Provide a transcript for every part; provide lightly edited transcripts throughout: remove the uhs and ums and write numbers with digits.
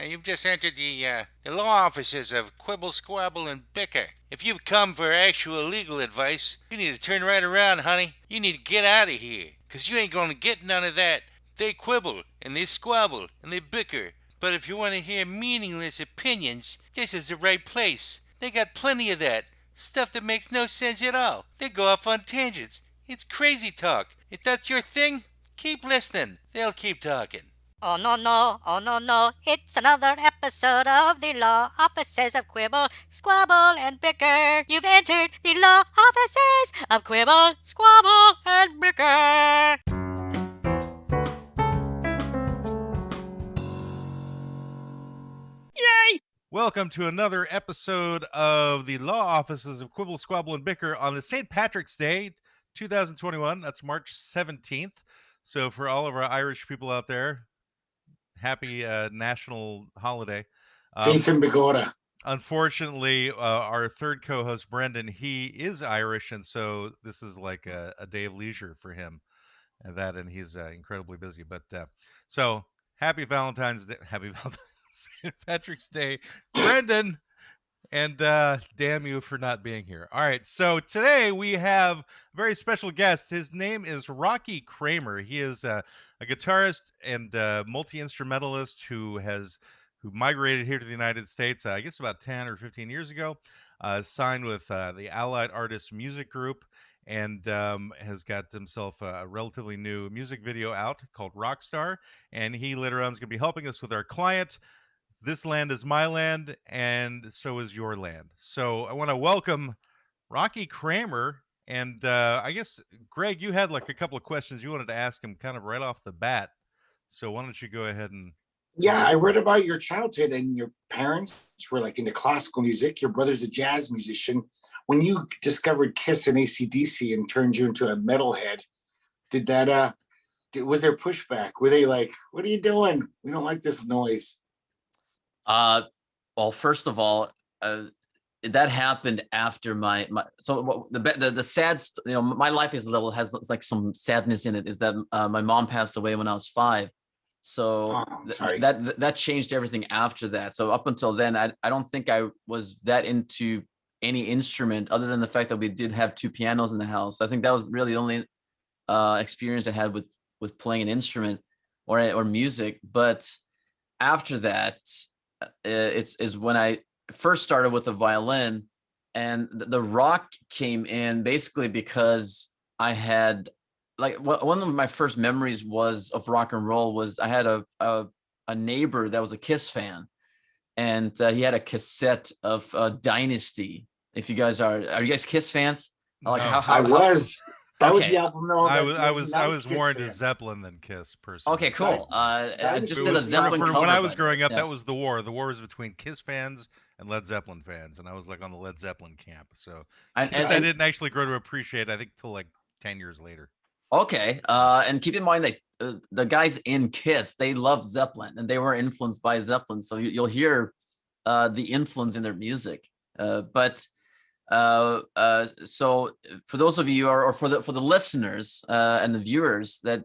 You've just entered the law offices of Quibble, Squabble, and Bicker. If you've come for actual legal advice, you need to turn right around, honey. You need to get out of here, 'cause you ain't gonna get none of that. They quibble, and they squabble, and they bicker. But if you want to hear meaningless opinions, this is the right place. They got plenty of that. Stuff that makes no sense at all. They go off on tangents. It's crazy talk. If that's your thing, keep listening. They'll keep talking. Oh no no, oh no no, it's another episode of the Law Offices of Quibble, Squabble, and Bicker. You've entered the Law Offices of Quibble, Squabble, and Bicker. Yay! Welcome to another episode of the Law Offices of Quibble, Squabble, and Bicker on the St. Patrick's Day, 2021. That's March 17th. So for all of our Irish people out there, happy national holiday. Faith and Bigora. Unfortunately, our third co-host, Brendan, he is Irish, and so this is like a day of leisure for him. And he's incredibly busy. But so happy Valentine's Day, happy St. Patrick's Day, Brendan, and damn you for not being here. All right, so today we have a very special guest. His name is Rocky Kramer. He is a guitarist and multi-instrumentalist who migrated here to the United States, I guess about 10 or 15 years ago, signed with the Allied Artists Music Group, and has got himself a relatively new music video out called Rockstar. And he later on is going to be helping us with our client. This land is my land, and so is your land. So I want to welcome Rocky Kramer. And I guess, Greg, you had like a couple of questions you wanted to ask him kind of right off the bat. So why don't you go ahead and... Yeah, I read about your childhood, and your parents were like into classical music. Your brother's a jazz musician. When you discovered Kiss and AC/DC and turned you into a metalhead, was there pushback? Were they like, "What are you doing? We don't like this noise"? Well, first of all, that happened after the sad, my life has like some sadness in it. Is that my mom passed away when I was 5. So that changed everything after that. So up until then, I don't think I was that into any instrument other than the fact that we did have 2 pianos in the house. I think that was really the only experience I had with playing an instrument or music. But after that, it's when I first started with the violin, and the rock came in basically because I had, like, one of my first memories of rock and roll was I had a neighbor that was a Kiss fan, and he had a cassette of Dynasty. If you guys are you guys Kiss fans? Like No. That was the album. No, I was more into Zeppelin than Kiss, personally. Okay, cool. I just did a Zeppelin when cover. I was growing up, that was the war. The war was between Kiss fans and Led Zeppelin fans, and I was like on the Led Zeppelin camp. So I didn't actually grow to appreciate, I think, till like 10 years later. Okay, and keep in mind that the guys in Kiss, they love Zeppelin, and they were influenced by Zeppelin. So you'll hear the influence in their music. So for those of you, or for the listeners and the viewers that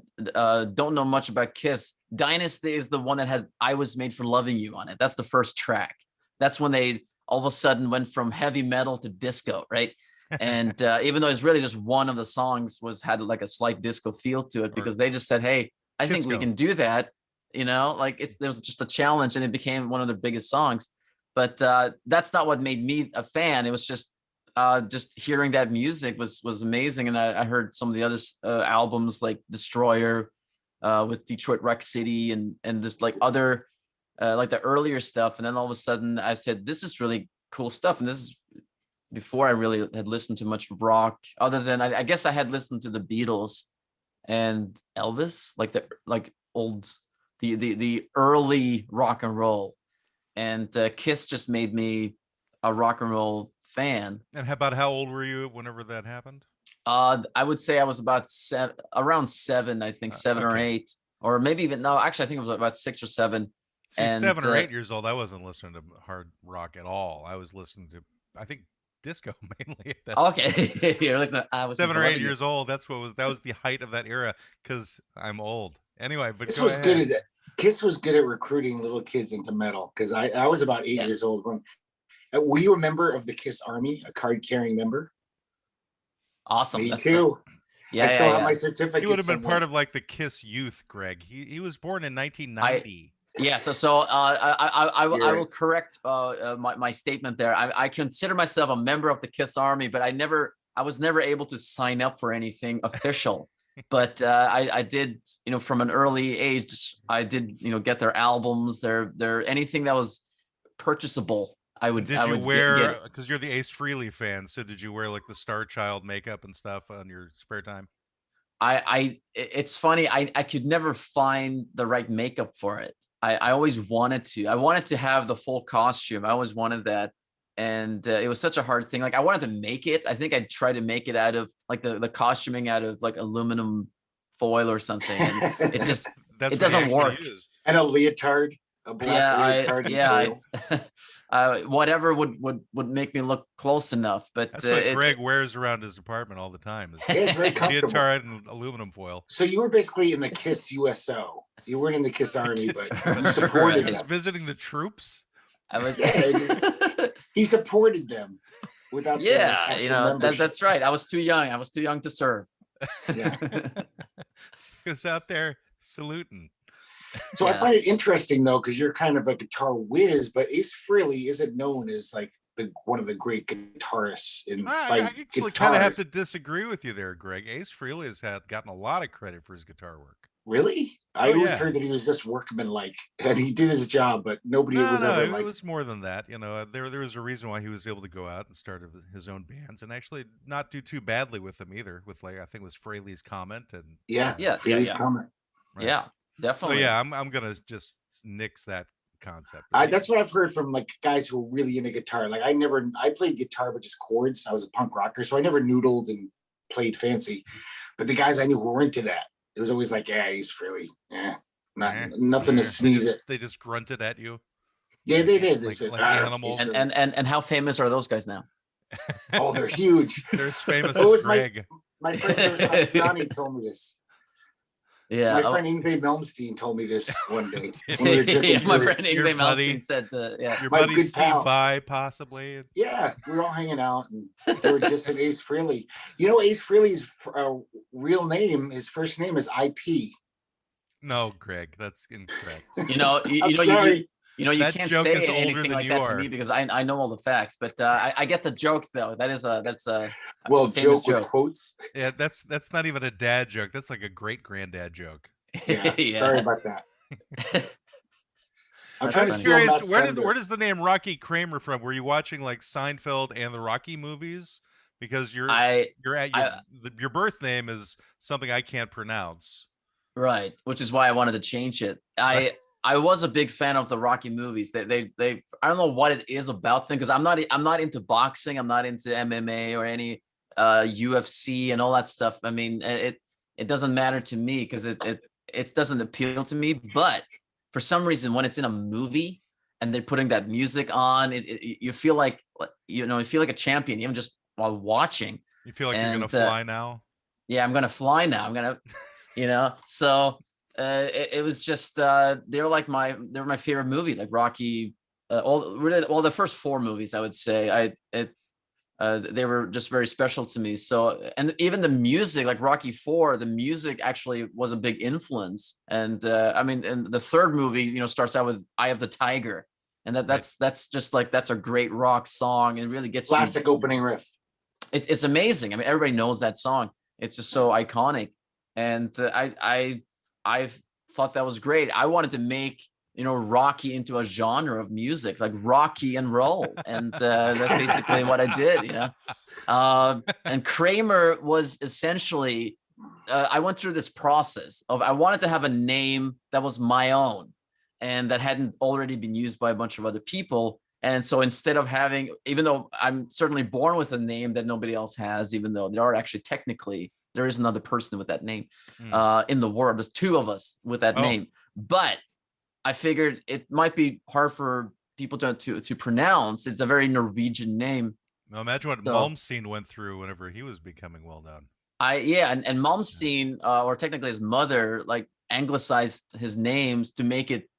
don't know much about Kiss, Dynasty is the one that had "I Was Made for Loving You" on it. That's the first track. That's when they all of a sudden went from heavy metal to disco, right? And even though it's really just one of the songs had like a slight disco feel to it, because they just said, "Hey, I think we can do that." Like there was just a challenge, and it became one of their biggest songs. But that's not what made me a fan. It was just hearing that music was amazing. And I heard some of the other albums like Destroyer with Detroit Rock City and just like other like the earlier stuff. And then all of a sudden I said, this is really cool stuff. And this is before I really had listened to much rock, other than I guess I had listened to the Beatles and Elvis, like the early rock and roll. And Kiss just made me a rock and roll fan. And how old were you whenever that happened? I would say I was about around 7, I think 7 or 8, or maybe even, no, actually I think it was about 6 or 7. See, and 7 or 8 years old, I wasn't listening to hard rock at all. I was listening to, I think, disco mainly at that Okay. You're listening. I was 7 or 8 years old. That was the height of that era, because I'm old. Anyway, but this go was ahead. good. Kiss was good at recruiting little kids into metal because I was about 8 Yes. years old when. Were you a member of the Kiss Army, a card-carrying member? Awesome. Me That's too. yeah, I still yeah, have yeah. my He certificate. would have been somewhere. part of like the Kiss youth, Greg. He was born in 1990. Yeah, so I You're will correct my statement there. I consider myself a member of the Kiss Army, but I was never able to sign up for anything official. But I did, from an early age, I did, get their albums, their anything that was purchasable. I And would did I you would get wear, it. because you're the Ace Frehley fan, so did you wear like the Star Child makeup and stuff on your spare time? It's funny. I could never find the right makeup for it. I always wanted to. I wanted to have the full costume. I always wanted that, and it was such a hard thing. Like I wanted to make it. I think I'd try to make it out of like the costuming out of like aluminum foil or something, and it just That's it what he doesn't actually work. used. and a leotard, a black leotard. Whatever would make me look close enough. But That's what Greg wears around his apartment all the time. Is It's very comfortable. leotard and aluminum foil. So you were basically in the Kiss USO. You weren't in the Kiss Army, Kiss but you USO. supported Just them. visiting the troops. I was. He supported them without the Yeah, actual membership. that's right. I was too young. I was too young to serve. Yeah. He was out there saluting. So I Yeah. find it interesting though, because you're kind of a guitar whiz, but Ace Frehley isn't known as like one of the great guitarists in I actually kind guitar. of have to disagree with you there, Greg. Ace Frehley has gotten a lot of credit for his guitar work. Really? I Oh, always yeah. heard that he was just workmanlike and he did his job, but nobody No, was ever it like. was more than that. There was a reason why he was able to go out and start his own bands and actually not do too badly with them either. With like I think it was Frehley's Comment and Yeah, Yeah, Frehley's yeah. comment. right. Yeah, So definitely. yeah, I'm gonna just nix that concept. That's what I've heard from like guys who are really into guitar. Like I played guitar but just chords. I was a punk rocker, so I never noodled and played fancy. But the guys I knew who were into that, it was always like, yeah, he's Frehley. Yeah, nothing to sneeze at. They just grunted at you. Yeah, they did. They Like- said, like "Ah, animals." he's And how famous are those guys now? oh, they're huge. They're as famous What as was Greg. My friend Johnny told me this. Yeah. My friend Ingve Malmsteen told me this one day. Yeah, when we were drinking yeah, my beers. friend Your Ingve buddy. Malmsteen said, yeah. Your My buddy good Steve pal. Vai, possibly. Yeah, we were all hanging out, and they were just at Ace Frehley. You know, Ace Frehley's real name, his first name is IP. No, Greg, that's incorrect. You know, I'm sorry. you That can't joke say is older anything than like you that are. to me because I know all the facts. But I get the joke though. That's a Well, famous joke with joke. quotes. Yeah, that's not even a dad joke. That's like a great granddad joke. Yeah, Yeah. sorry about that. I'm That's trying to funny. steal Curious, Matt's thunder. where does the name Rocky Kramer from? Were you watching like Seinfeld and the Rocky movies? Because your birth name is something I can't pronounce. Right, which is why I wanted to change it. Right. I was a big fan of the Rocky movies. They I don't know what it is about them because I'm not into boxing. I'm not into MMA or any UFC and all that stuff. I mean, it doesn't matter to me because it doesn't appeal to me. But for some reason, when it's in a movie and they're putting that music on, you feel like you feel like a champion even just while watching. You feel like you're gonna And, fly now? Yeah, I'm gonna fly now. I'm gonna, So it was just they're my favorite movie, like Rocky. All the first four movies, I would say. They were just very special to me. So, and even the music, like Rocky IV, the music actually was a big influence. And I mean, and the third movie, starts out with "Eye of the Tiger," and that's just like that's a great rock song, and really gets Classic opening riff. It's amazing. I mean, everybody knows that song. It's just so iconic, and I thought that was great. I wanted to make Rocky into a genre of music, like Rocky and roll, and that's basically what I did. And Kramer was essentially. I went through this process of I wanted to have a name that was my own, and that hadn't already been used by a bunch of other people. And so instead of having, even though I'm certainly born with a name that nobody else has, even though there is another person with that name in the world. There's two of us with that name. But I figured it might be hard for people to pronounce. It's a very Norwegian name. Now imagine what Malmsteen went through whenever he was becoming well known. And Malmsteen, or technically his mother, like anglicized his names to make it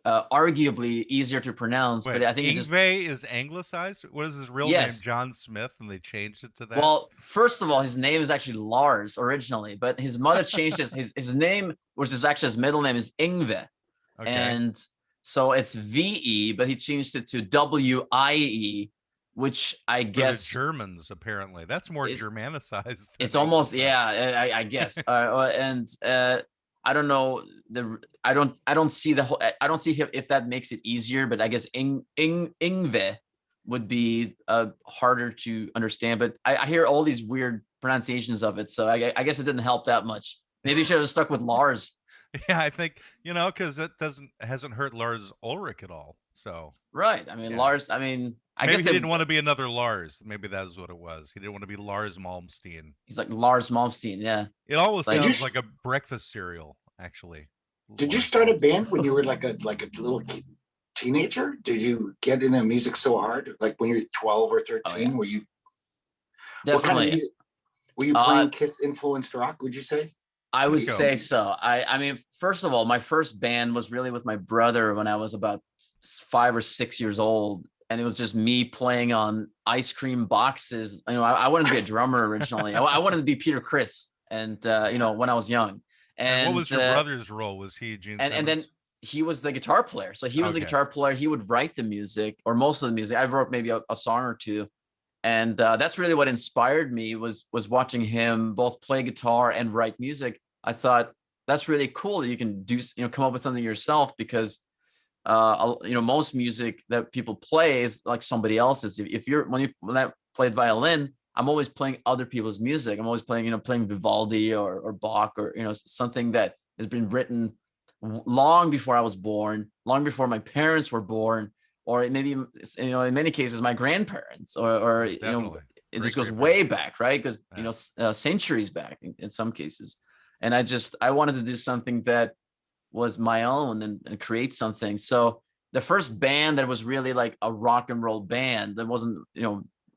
arguably easier to pronounce. Wait, But I think it just Yngve is anglicized? What is his real name? Yes. John Smith, and they changed it to that? Well, first of all, his name is actually Lars originally, but his mother changed his name, which is actually his middle name, is Yngve. Okay. And so it's VE, but he changed it to WIE, which I For the guess Germans, apparently. That's more Germanicized. than it's almost, anglicized. I guess. And I don't know I don't see the whole, I don't see if that makes it easier, but I guess Yngve would be harder to understand. But I hear all these weird pronunciations of it, so I guess it didn't help that much. Maybe you should have stuck with Lars. Yeah, I think, because it hasn't hurt Lars Ulrich at all. So Right. I mean, Yeah. Lars, I mean, I maybe guess he they, didn't want to be another Lars. Maybe that is what it was. He didn't want to be Lars Malmsteen. he's like Lars Malmsteen. Yeah. It almost Like- sounds like a breakfast cereal, actually. Did you Lars start a Malmsteen. band when you were like a little teenager? Did you get into music so hard? Like when you're 12 or 13? yeah. Were you what kind of Definitely. music? Were you playing Kiss influenced rock, would you say? I would Kissco. say so. I mean, first of all, my first band was really with my brother when I was about 5 or 6 years old. And it was just me playing on ice cream boxes. I wanted to be a drummer originally. I wanted to be Peter Criss. And, when I was young. And And what was your brother's role? Was he Gene and then Simmons? he was the guitar player. So he was the Okay. guitar player. He would write the music, or most of the music. I wrote maybe a song or two. And that's really what inspired me was watching him both play guitar and write music. I thought that's really cool that you can do, come up with something yourself, because most music that people play is like somebody else's. When I played violin, I'm always playing other people's music. I'm always playing, playing Vivaldi or Bach, or, something that has been written long before I was born, long before my parents were born, or maybe, in many cases, my grandparents, or Definitely. it just Great goes grandparents. way back, right? Because, Yeah. centuries back in some cases. And I wanted to do something that was my own and create something. So the first band that was really like a rock and roll band that wasn't,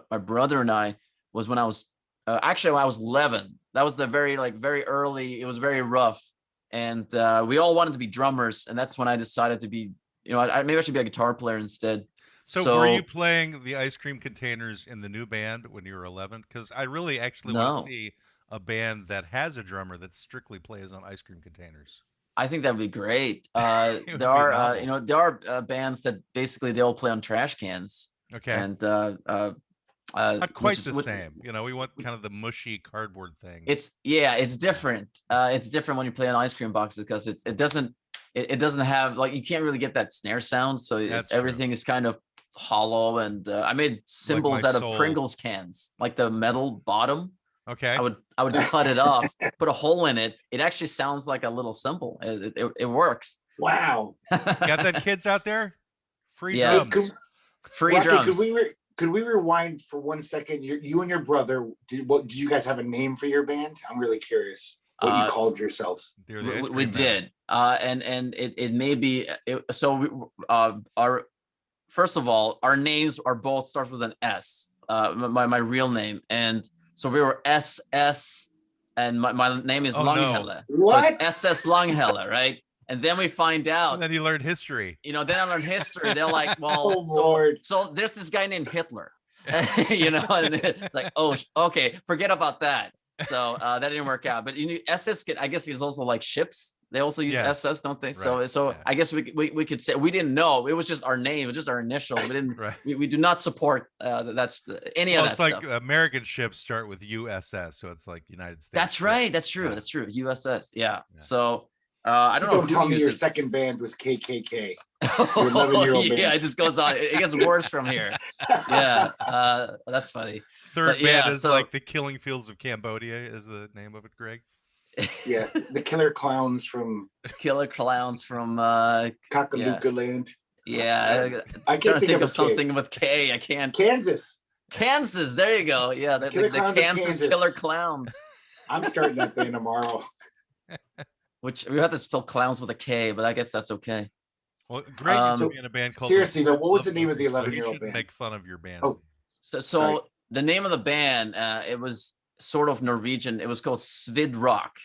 my brother and I, was when I was actually when I was 11. That was the very early. It was very rough, and we all wanted to be drummers, and that's when I decided to be. Maybe I should be a guitar player instead. So were you playing the ice cream containers in the new band when you were 11? Because I really actually want No. to see a band that has a drummer that strictly plays on ice cream containers. I think that would be great. It would be There are, novel. there are bands that basically they'll play on trash cans, Okay. and Not quite which the is- same. We want kind of the mushy cardboard thing. It's different. It's different when you play on ice cream boxes, because it doesn't have, like, you can't really get that snare sound. So That's true. everything is kind of hollow. And I made cymbals my out soul. of Pringles cans, like the metal bottom. Okay. I would cut it off, put a hole in it. It actually sounds like a little cymbal. It works. Wow. Got that, kids out there? Free Yeah. drums. Free Rocky, drums. could we rewind for 1 second? You and your brother, did you guys have a name for your band? I'm really curious what you called yourselves. They're the ice We cream band. did, and it may be our first of all, our names are both starts with an S. My real name, and so we were SS, and my name is Oh, no. Langhelle. What? So it's SS Langhelle, right? And then we find out, And then you learned history. then I learned history. They're like, well, Oh, Lord. so there's this guy named Hitler, and it's like, oh, okay, forget about that. So that didn't work out. But SS, I guess, is also like ships. They also use Yeah. SS, don't they? Right, So yeah. I guess we could say we didn't know. It was just our name. It was just our initial. We didn't. Right. We do not support any Well, of it's that like stuff. American ships start with USS, so it's like United States. That's ships. right. That's true. Yeah. That's true. USS. Yeah. Yeah. So I Just don't know. don't tell who me your uses- second band was KKK. Your 11-year-old yeah, band. it just goes on. It gets worse from here. Yeah, that's funny. Third But yeah, band is so- like the Killing Fields of Cambodia is the name of it, Greg. Yes, the killer clowns from Killer clowns from Cockalooka Land. yeah. I I'm trying can't to think of a something with K. I can't. Kansas. Kansas. There you go. Yeah, the Killer Clowns of Kansas Kansas. Killer Clowns. I'm starting that band tomorrow. Which we have to spell clowns with a K, but I guess that's okay. Well, Greg used to So, be in a band called. seriously, though, what was the Love name of the Movies, so he 11-year-old shouldn't band? Make fun of your band. Oh. So Sorry. the name of the band, it was sort of Norwegian. It was called Svid Rock.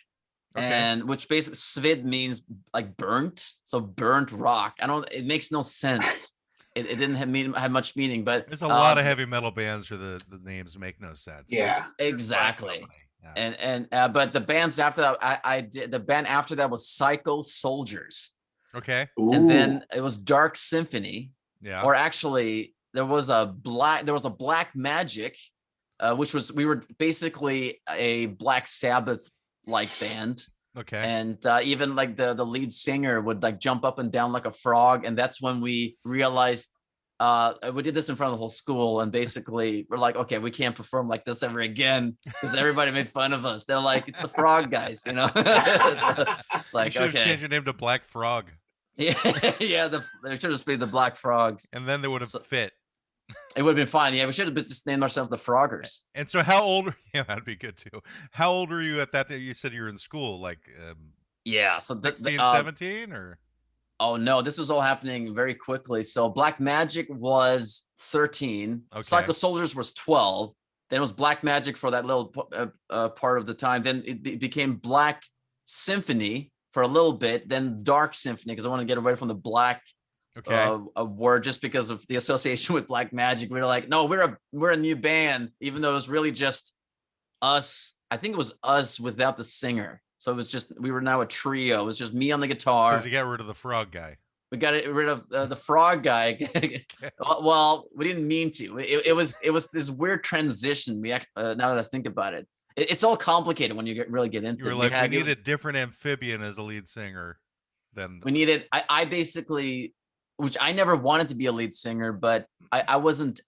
Okay. and which basically svid means like burnt, so burnt rock. It makes no sense. It didn't have much meaning, but There's a lot of heavy metal bands where the names make no sense. Yeah. exactly. Yeah. But the bands after that, I did the band after that was Psycho Soldiers, Okay. Ooh. and then it was Dark Symphony, Yeah. or actually there was a Black Magic, which was, we were basically a Black Sabbath like band. Okay. And even like the lead singer would like jump up and down like a frog, and that's when we realized we did this in front of the whole school, and basically we're like, okay, we can't perform like this ever again, because everybody made fun of us. They're like, it's the frog guys, you know. It's like, you should have okay, changed your name to Black Frog, yeah, yeah. They should have played the Black Frogs. and then they would have fit. It would have been fine. Yeah, we should have just named ourselves the Froggers. And so, how old? Yeah, that'd be good too. How old were you at that day? You said you were in school, like Yeah, so 16, 17, or? Oh no, this was all happening very quickly. So Black Magic was 13. Okay. Psycho Soldiers was 12. Then it was Black Magic for that little part of the time. Then it became Black Symphony for a little bit. Then Dark Symphony, because I want to get away from the black word, just because of the association with Black Magic. We were like, no, we're a new band, even though it was really just us. I think it was us without the singer. So it was just, we were now a trio. It was just me on the guitar. Because you got rid of the frog guy. We got rid of the frog guy. Well, we didn't mean to. It was this weird transition. Now that I think about it, it's all complicated when you really get into it. You were like, we need a different amphibian as a lead singer. Than we needed. I basically, which I never wanted to be a lead singer, but I wasn't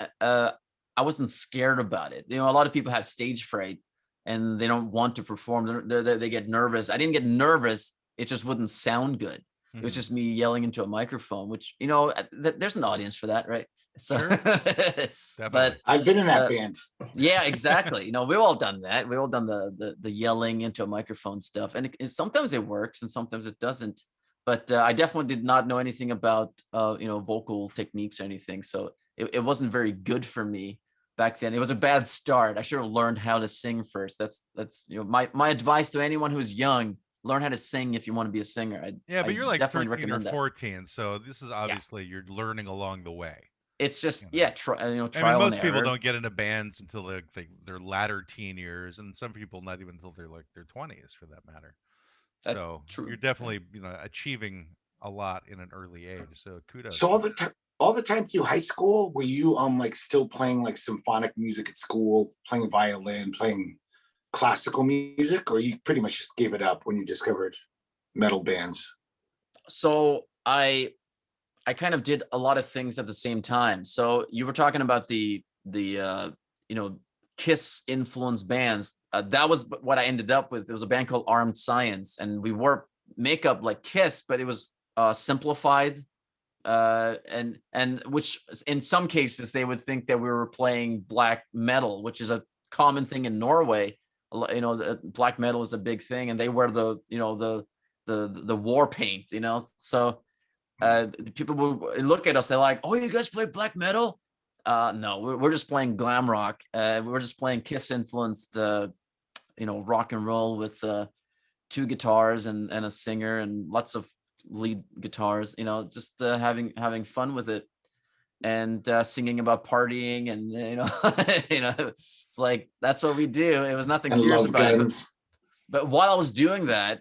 scared about it. You know, a lot of people have stage fright and they don't want to perform. They get nervous. I didn't get nervous. It just wouldn't sound good. It was just me yelling into a microphone, which, you know, there's an audience for that, right? So, sure. But I've been in that band. Yeah, exactly. You know, we've all done that. We've all done the yelling into a microphone stuff, and sometimes it works and sometimes it doesn't. But I definitely did not know anything about vocal techniques or anything, so it wasn't very good for me back then. It was a bad start. I should have learned how to sing first. That's my advice to anyone who's young. Learn how to sing if you want to be a singer. But you're like 13 or 14, that. so this is obviously you're learning along the way. It's just trial I mean, most people don't get into bands until their latter teen years, and some people not even until they're like their 20s, for that matter. So you're definitely achieving a lot in an early age. So kudos. So all the time through high school, were you like still playing like symphonic music at school, playing violin, playing classical music, or you pretty much just gave it up when you discovered metal bands? So I kind of did a lot of things at the same time. So you were talking about the Kiss influenced bands. That was what I ended up with. It was a band called Armed Science, and we wore makeup like Kiss, but it was simplified, and which in some cases they would think that we were playing black metal, which is a common thing in Norway. Black metal is a big thing, and they wear the war paint, so people will look at us, they're like, oh, you guys play black metal? No, we're just playing glam rock. We're just playing Kiss influenced rock and roll with 2 guitars and a singer and lots of lead guitars, just having fun with it, and singing about partying, and it's like, that's what we do. It was nothing serious about it. But while I was doing that,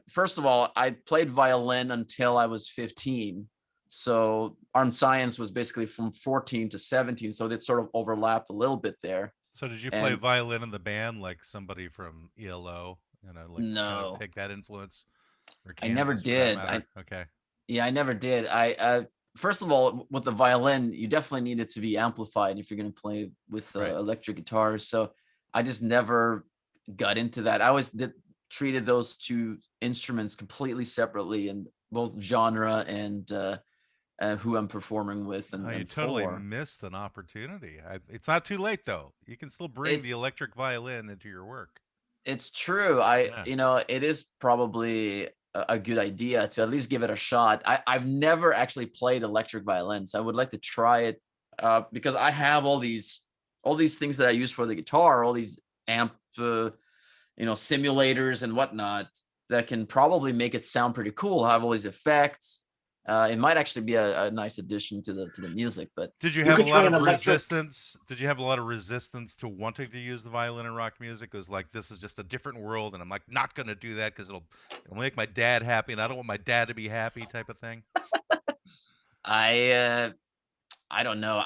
first of all, I played violin until I was 15. So Armed Science was basically from 14 to 17. So it sort of overlapped a little bit there. So did you play violin in the band like somebody from ELO? No. Kind of take that influence? I never did. Okay. Yeah, I never did. First of all, with the violin, you definitely need it to be amplified if you're going to play with electric guitars. So I just never got into that. I always treated those 2 instruments completely separately in both genre and who I'm performing with. And you totally missed an opportunity. It's not too late though. You can still bring the electric violin into your work. It's true. It is probably a good idea to at least give it a shot. I've never actually played electric violin, so I would like to try it, because I have all these things that I use for the guitar, all these amp simulators and whatnot, that can probably make it sound pretty cool, have all these effects. It might actually be a nice addition to the music. But did you have a could lot try of an electric- resistance? Did you have a lot of resistance to wanting to use the violin in rock music? It was like, this is just a different world, and I'm like not gonna do that because it'll make my dad happy, and I don't want my dad to be happy, type of thing. I don't know.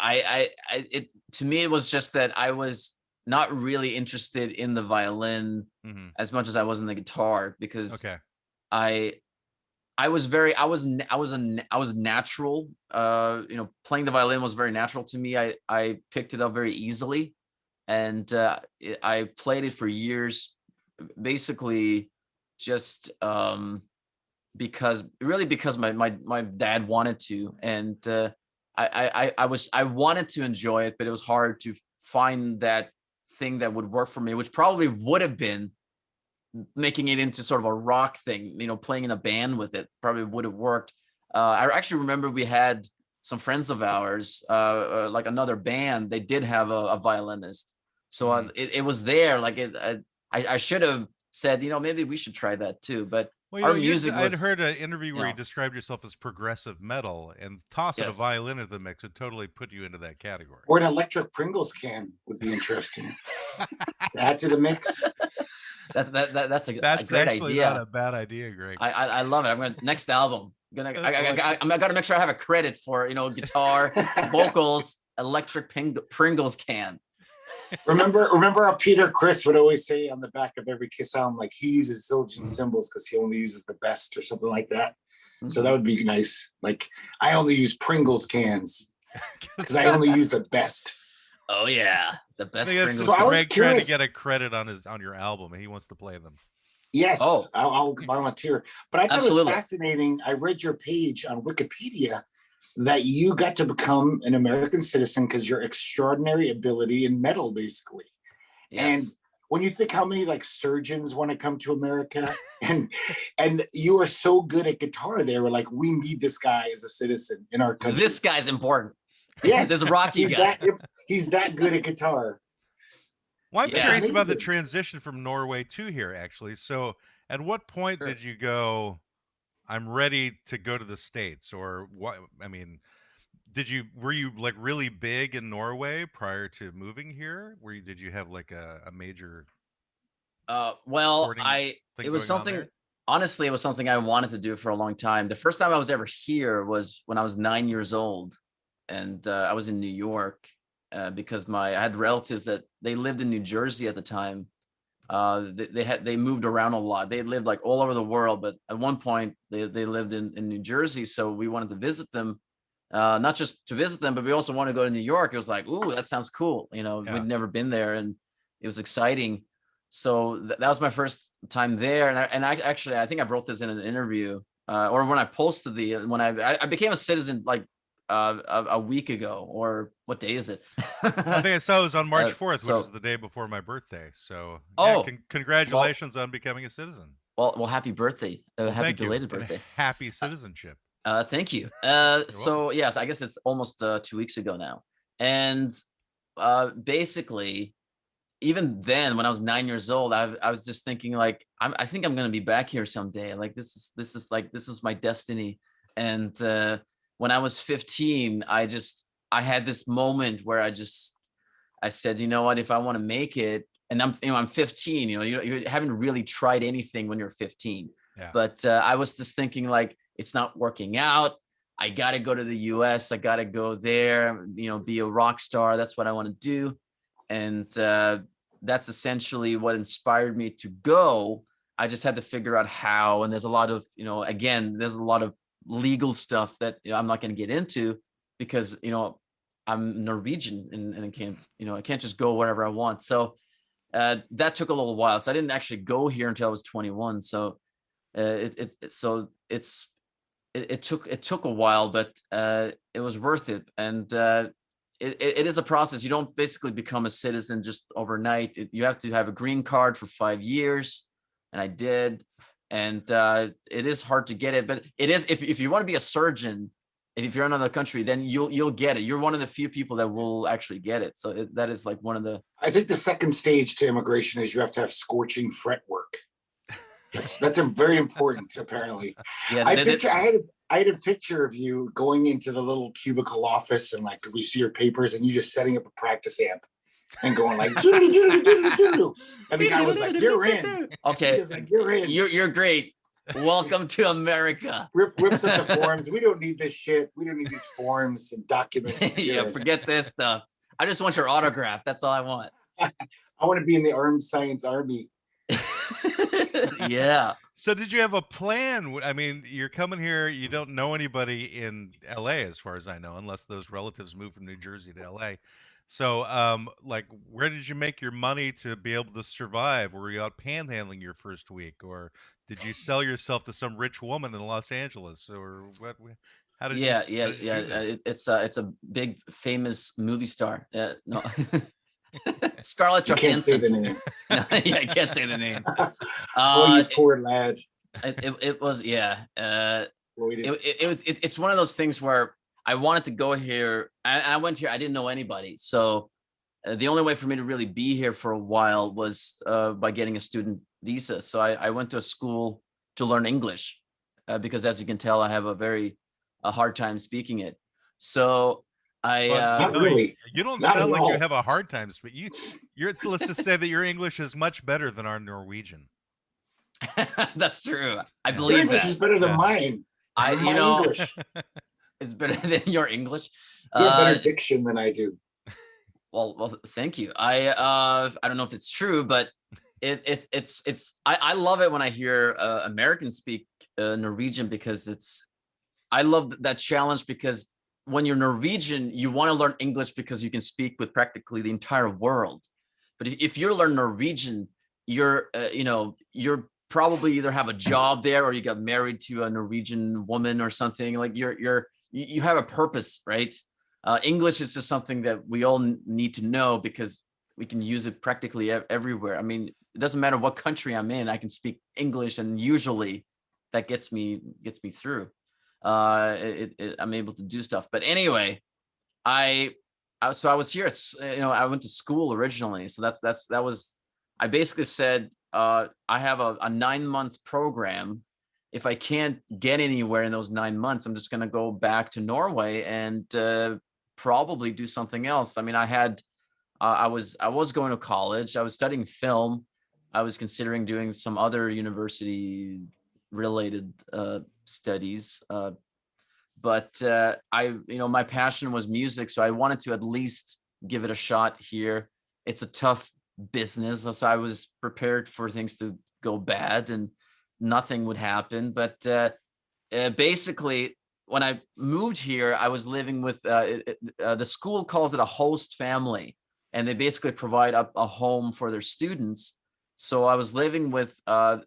It to me it was just that I was not really interested in the violin as much as I was in the guitar, because I was natural. Playing the violin was very natural to me. I picked it up very easily, and I played it for years, basically just because my dad wanted to, and I wanted to enjoy it, but it was hard to find that thing that would work for me, which probably would have been making it into sort of a rock thing, playing in a band with it probably would have worked. I actually remember we had some friends of ours, like another band, they did have a violinist. So it was there. Like I should have said, maybe we should try that too. But our music I'd heard an interview where you know. described yourself as progressive metal, and tossing a Yes. violin into the mix would totally put you into that category. Or an electric Pringles can would be interesting. Add to the mix. That's a That's great actually idea. not a bad idea, Greg. I love it. I'm gonna next album. I gotta make sure I have a credit for guitar, vocals, electric Pringles can. Remember how Peter Criss would always say on the back of every Kiss album, like he uses Zildjian cymbals because he only uses the best or something like that. So that would be nice. Like I only use Pringles cans because I only use the best. Oh yeah, the best Pringles. So Greg trying to get a credit on your album, and he wants to play them. Yes, I'll volunteer. But I thought it was fascinating. I read your page on Wikipedia that you got to become an American citizen because your extraordinary ability in metal, basically. Yes. And when you think how many like surgeons want to come to America, and you are so good at guitar, they were like, we need this guy as a citizen in our country. This guy's important. Yes, this Rocky guy. He's that good at guitar. Well, I'm curious about the transition from Norway to here, actually. So at what point did you go, I'm ready to go to the States? Or what? I mean, were you like really big in Norway prior to moving here? Did you have like a major it was something, honestly, it was something I wanted to do for a long time. The first time I was ever here was when I was 9 years old, and I was in New York because I had relatives that they lived in New Jersey at the time. They moved around a lot. They lived like all over the world, but at one point they lived in New Jersey. So we wanted to visit them, not just to visit them, but we also wanted to go to New York. It was like, ooh, that sounds cool. We'd never been there, and it was exciting. So that was my first time there. And I think I wrote this in an interview, or when I posted when I became a citizen like a week ago, or what day is it? I think I saw it was on March 4th, which is the day before my birthday. So congratulations on becoming a citizen. Well, happy birthday. Happy belated birthday. Happy citizenship. Thank you. So yes, I guess it's almost 2 weeks ago now. And basically, even then, when I was 9 years old, I was just thinking like, I think I'm going to be back here someday. Like this is my destiny. And when I was 15, I had this moment where I said, you know what, if I want to make it, and I'm 15, you haven't really tried anything when you're 15. Yeah. But I was just thinking like, it's not working out. I got to go to the US. I got to go there, be a rock star. That's what I want to do. And that's essentially what inspired me to go. I just had to figure out how, and there's a lot of, there's a lot of legal stuff that I'm not going to get into because I'm Norwegian and I can't just go wherever I want. So that took a little while. So I didn't actually go here until I was 21. So it took a while, but it was worth it. And it is a process. You don't basically become a citizen just overnight. You have to have a green card for 5 years, and I did. And it is hard to get it, but it is if you want to be a surgeon, if you're in another country, then you'll get it. You're one of the few people that will actually get it. So that is like one of the. I think the second stage to immigration is you have to have scorching fretwork. That's a very important, apparently. Yeah, I had a picture of you going into the little cubicle office and like we see your papers and you just setting up a practice amp and going like doodly doodly doodly doodly. And the guy was like, "You're in." Okay, He's like, "You're in." you're great. Welcome to America. Rips up the forms. We don't need this shit. We don't need these forms and documents. Yeah, forget this stuff. I just want your autograph. That's all I want. I want to be in the Armed Science Army. Yeah. So did you have a plan? I mean, you're coming here, you don't know anybody in LA as far as I know, unless those relatives moved from New Jersey to LA. So like where did you make your money to be able to survive? Were you out panhandling your first week, or did you sell yourself to some rich woman in Los Angeles, or what? How did Yeah, you yeah, do yeah. this? It's a big famous movie star. No. Scarlett You can't say Johansson. the name. No, yeah, I can't say the name. Oh, you poor lad. It was, yeah. Exploited. It's one of those things where I wanted to go here. I went here. I didn't know anybody, so the only way for me to really be here for a while was by getting a student visa. So I went to a school to learn English because, as you can tell, I have a hard time speaking it. So I Not really. You don't Not sound at like all. you have a hard time, but you're let's just say that your English is much better than our Norwegian. that's true. I Yeah. believe Your English that. is better than Yeah. mine. I My you know English. it's better than your English. You have better diction than I do. Well, thank you. I don't know if it's true, but I love it when I hear Americans speak Norwegian because I love that challenge, because when you're Norwegian, you want to learn English because you can speak with practically the entire world. But if you learn Norwegian, you're you're probably either have a job there or you got married to a Norwegian woman or something. Like you have a purpose, right? English is just something that we all need to know because we can use it practically everywhere. I mean, it doesn't matter what country I'm in, I can speak English, and usually that gets me through. I'm able to do stuff. But anyway, I was here. I went to school originally, so that was. I basically said I have a 9-month program. If I can't get anywhere in those 9 months, I'm just going to go back to Norway and probably do something else. I mean, I was going to college. I was studying film. I was considering doing some other university related studies. But my passion was music, so I wanted to at least give it a shot here. It's a tough business, so I was prepared for things to go bad and nothing would happen. But basically, when I moved here, I was living with the school calls it a host family, and they basically provide a home for their students. So I was living with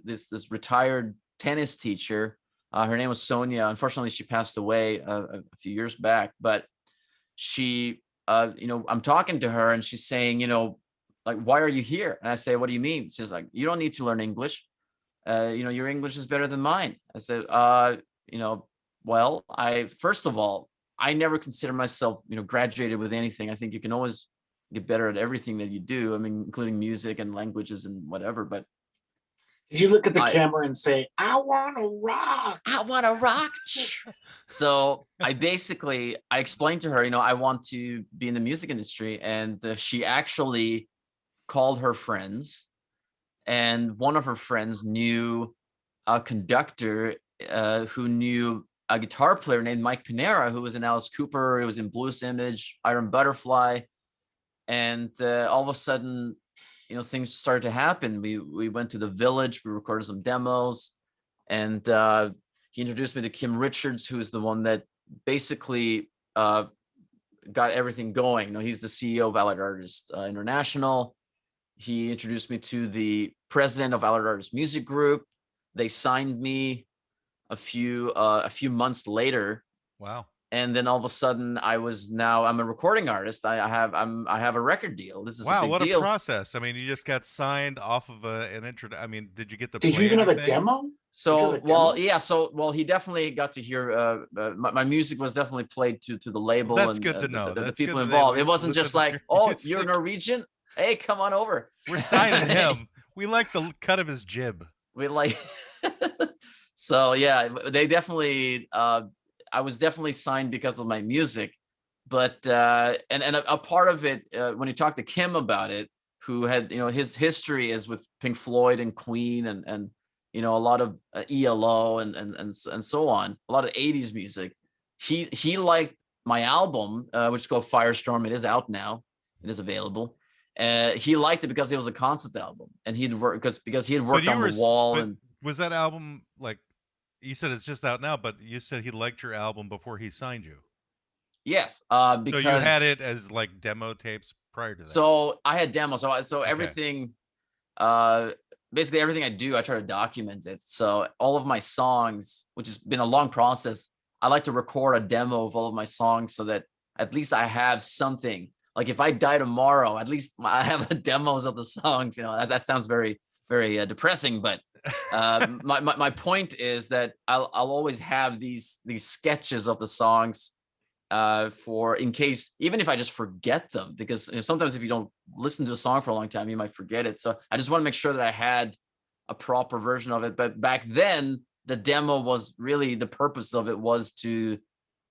this retired tennis teacher. Her name was Sonia. Unfortunately, she passed away a few years back. But she, I'm talking to her, and she's saying, like, why are you here? And I say, what do you mean? She's like, you don't need to learn English. Your English is better than mine. I said, well, first of all, I never consider myself, graduated with anything. I think you can always get better at everything that you do. I mean, including music and languages and whatever. But did you look at the camera and say, I want to rock? I want to rock. So I explained to her, I want to be in the music industry. And she actually called her friends. And one of her friends knew a conductor who knew a guitar player named Mike Pinera, who was in Alice Cooper. It was in Blues Image, Iron Butterfly. And all of a sudden, things started to happen. We went to the Village, we recorded some demos, and he introduced me to Kim Richards, who is the one that basically got everything going. He's the CEO of Allied Artists International. He introduced me to the president of Allied Artists Music Group. They signed me a few months later. Wow. And then all of a sudden, I'm a recording artist. I have a record deal. This is wow. A big What deal. a process! I mean, you just got signed off of an intro. I mean, did you get the? Did you even have a demo? So he definitely got to hear. My music was definitely played to the label. Well, that's and good to know. The people involved. It wasn't just like, oh, you're Norwegian. Hey, come on over. We're signing him. We like the cut of his jib. We like so yeah, they definitely I was definitely signed because of my music, but and a part of it when you talk to Kim about it, who had his history is with Pink Floyd and Queen and a lot of ELO and so on, a lot of 80s music. He liked my album, which is called Firestorm. It is out now. It is available. He liked it because it was a concept album, and he'd worked because he had worked on the wall. And was that album like, you said it's just out now, but you said he liked your album before he signed you. Yes, So you had because it as like demo tapes prior to that. so I had demos. So everything, basically everything I do, I try to document it. So all of my songs, which has been a long process, I like to record a demo of all of my songs so that at least I have something. Like if I die tomorrow, at least I have demos of the songs. That sounds very, very depressing, but my point is that I'll always have these sketches of the songs for in case, even if I just forget them, because sometimes if you don't listen to a song for a long time, you might forget it. So I just want to make sure that I had a proper version of it. But back then, the demo was really, the purpose of it was to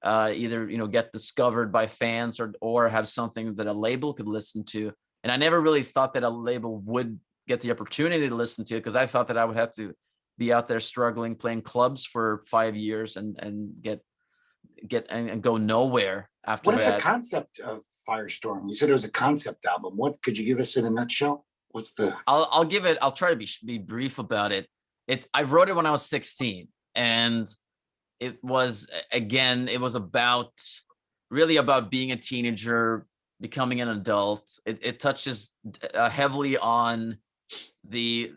either get discovered by fans or have something that a label could listen to. And I never really thought that a label would get the opportunity to listen to it, because I thought that I would have to be out there struggling, playing clubs for 5 years and get and go nowhere after What is that. the concept of Firestorm? You said it was a concept album. What could you give us in a nutshell? What's the? I'll give it. I'll try to be brief about it. I wrote it when I was 16, and it was really about being a teenager, becoming an adult. It touches heavily on the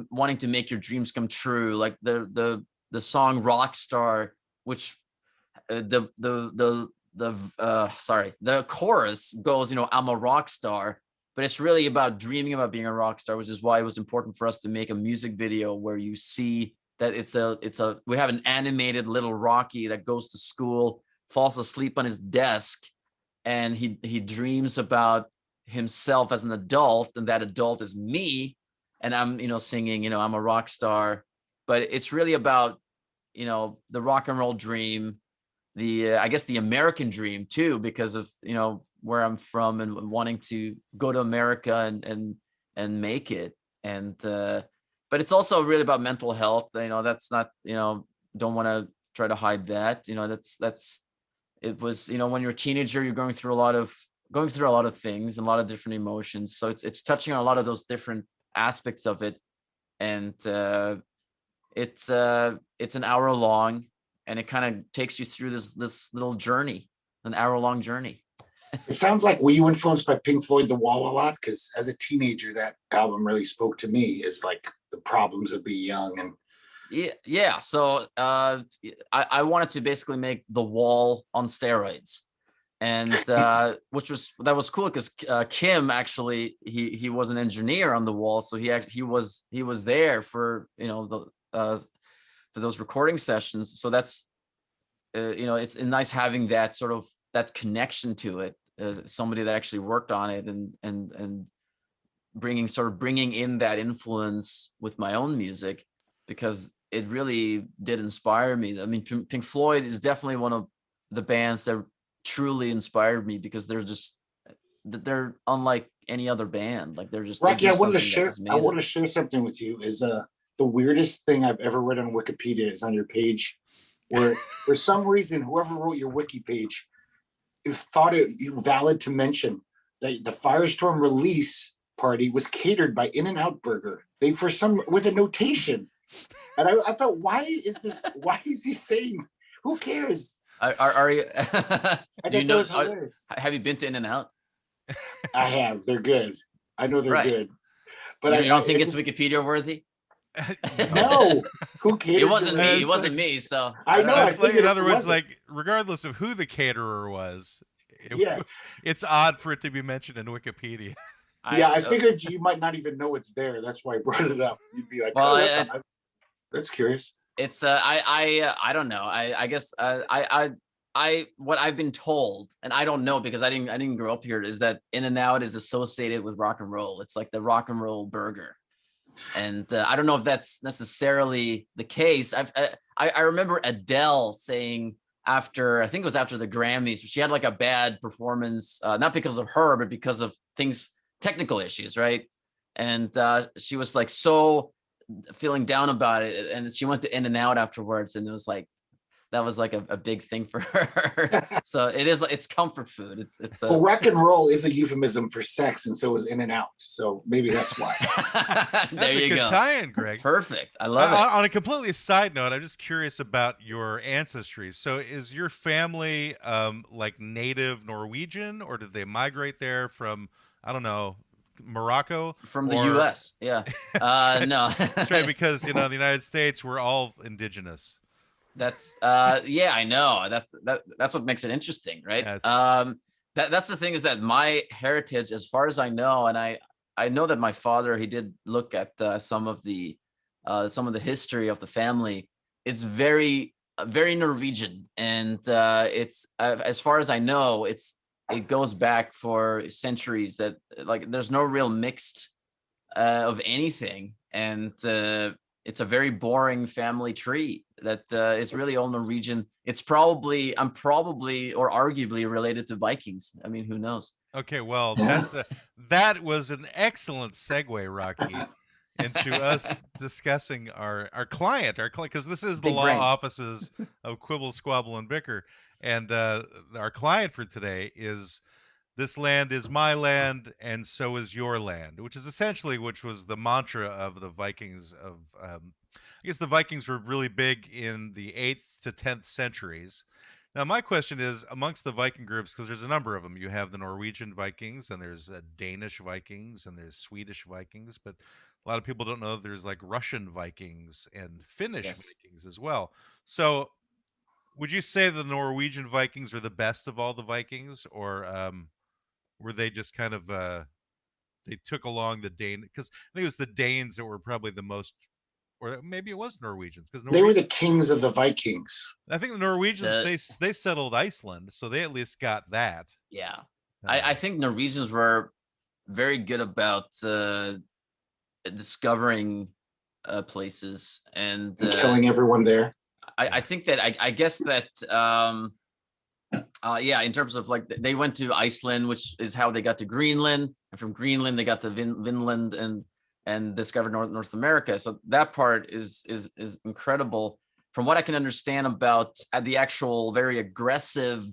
wanting to make your dreams come true, like the song Rockstar, which the chorus goes, I'm a rock star, but it's really about dreaming about being a rock star, which is why it was important for us to make a music video where you see that we have an animated little Rocky that goes to school, falls asleep on his desk, and he dreams about himself as an adult, and that adult is me, and I'm singing, I'm a rock star. But it's really about the rock and roll dream, I guess the American dream too, because of where I'm from and wanting to go to America and make it. And but it's also really about mental health. That's not, don't want to try to hide that. It was, when you're a teenager, you're going through a lot of things and a lot of different emotions. So it's touching on a lot of those different aspects of it. And it's an hour long, and it kind of takes you through this little journey, an hour-long journey. It sounds like, were you influenced by Pink Floyd The Wall a lot? Because as a teenager, that album really spoke to me, as like the problems of being young. And yeah. So I wanted to basically make The Wall on steroids, and that was cool because Kim actually he was an engineer on The Wall, so he was there for for those recording sessions. So that's it's nice having that sort of that connection to it, somebody that actually worked on it and bringing in that influence with my own music, because it really did inspire me. I mean, Pink Floyd is definitely one of the bands that truly inspired me, because they're unlike any other band. Like they're just Rocky, I wanted to share something with you. Is the weirdest thing I've ever read on Wikipedia is on your page, where for some reason whoever wrote your wiki page thought it valid to mention that the Firestorm release party was catered by In-N-Out Burger. With a notation. And I thought, why is he saying, who cares? Are you hilarious. Have you been to In-N-Out? I have. They're good. I know they're good. But I don't think it's Wikipedia worthy. No, who cares? It wasn't me. It wasn't me. So I know. In other words, like regardless of who the caterer was, it's odd for it to be mentioned in Wikipedia. I figured you might not even know it's there. That's why I brought it up. You'd be like, well, that's curious. It's I don't know. I guess what I've been told, and I don't know because I didn't grow up here, is that In-N-Out is associated with rock and roll. It's like the rock and roll burger. And I don't know if that's necessarily the case. I remember Adele saying after, I think it was after the Grammys, she had like a bad performance, not because of her, but because of technical issues, right? And she was like so feeling down about it, and she went to In-N-Out afterwards, and it was like that was like a big thing for her. So it's comfort food. It's well, rock and roll is a euphemism for sex, and so is In and Out. So maybe that's why. There you good go. tie-in, Greg. Perfect. I love it. On a completely side note, I'm just curious about your ancestry. So is your family like native Norwegian, or did they migrate there from, I don't know, Morocco? From the or... U.S. Yeah. No. That's right, because in the United States, we're all indigenous. That's yeah, I know. That's what makes it interesting, right? Yes. That's the thing, is that my heritage, as far as I know, and I know that my father, he did look at some of the history of the family. It's very Norwegian, and it's as far as I know, it goes back for centuries. That like there's no real mixed of anything, and it's a very boring family tree that is really all Norwegian. I'm probably or arguably related to Vikings. I mean, who knows? Okay, well, that was an excellent segue, Rocky, into us discussing our client, because this is the Big Law brain. Offices of Quibble, Squabble, and Bicker, and our client for today is "This land is my land, and so is your land," which was the mantra of the Vikings of. I guess the Vikings were really big in the 8th to 10th centuries. Now, my question is, amongst the Viking groups, because there's a number of them, you have the Norwegian Vikings, and there's Danish Vikings, and there's Swedish Vikings, but a lot of people don't know that there's like Russian Vikings and Finnish Yes. Vikings as well. So, would you say the Norwegian Vikings are the best of all the Vikings, or were they just kind of they took along the Dane? Because I think it was the Danes that were probably the most, or maybe it was Norwegians, because They were the kings of the Vikings. I think the Norwegians they settled Iceland, so they at least got that. Yeah, I think Norwegians were very good about discovering places and killing everyone there. I think that I guess that yeah, in terms of like they went to Iceland, which is how they got to Greenland, and from Greenland they got to Vinland and discovered North America. So that part is incredible. From what I can understand about the actual very aggressive,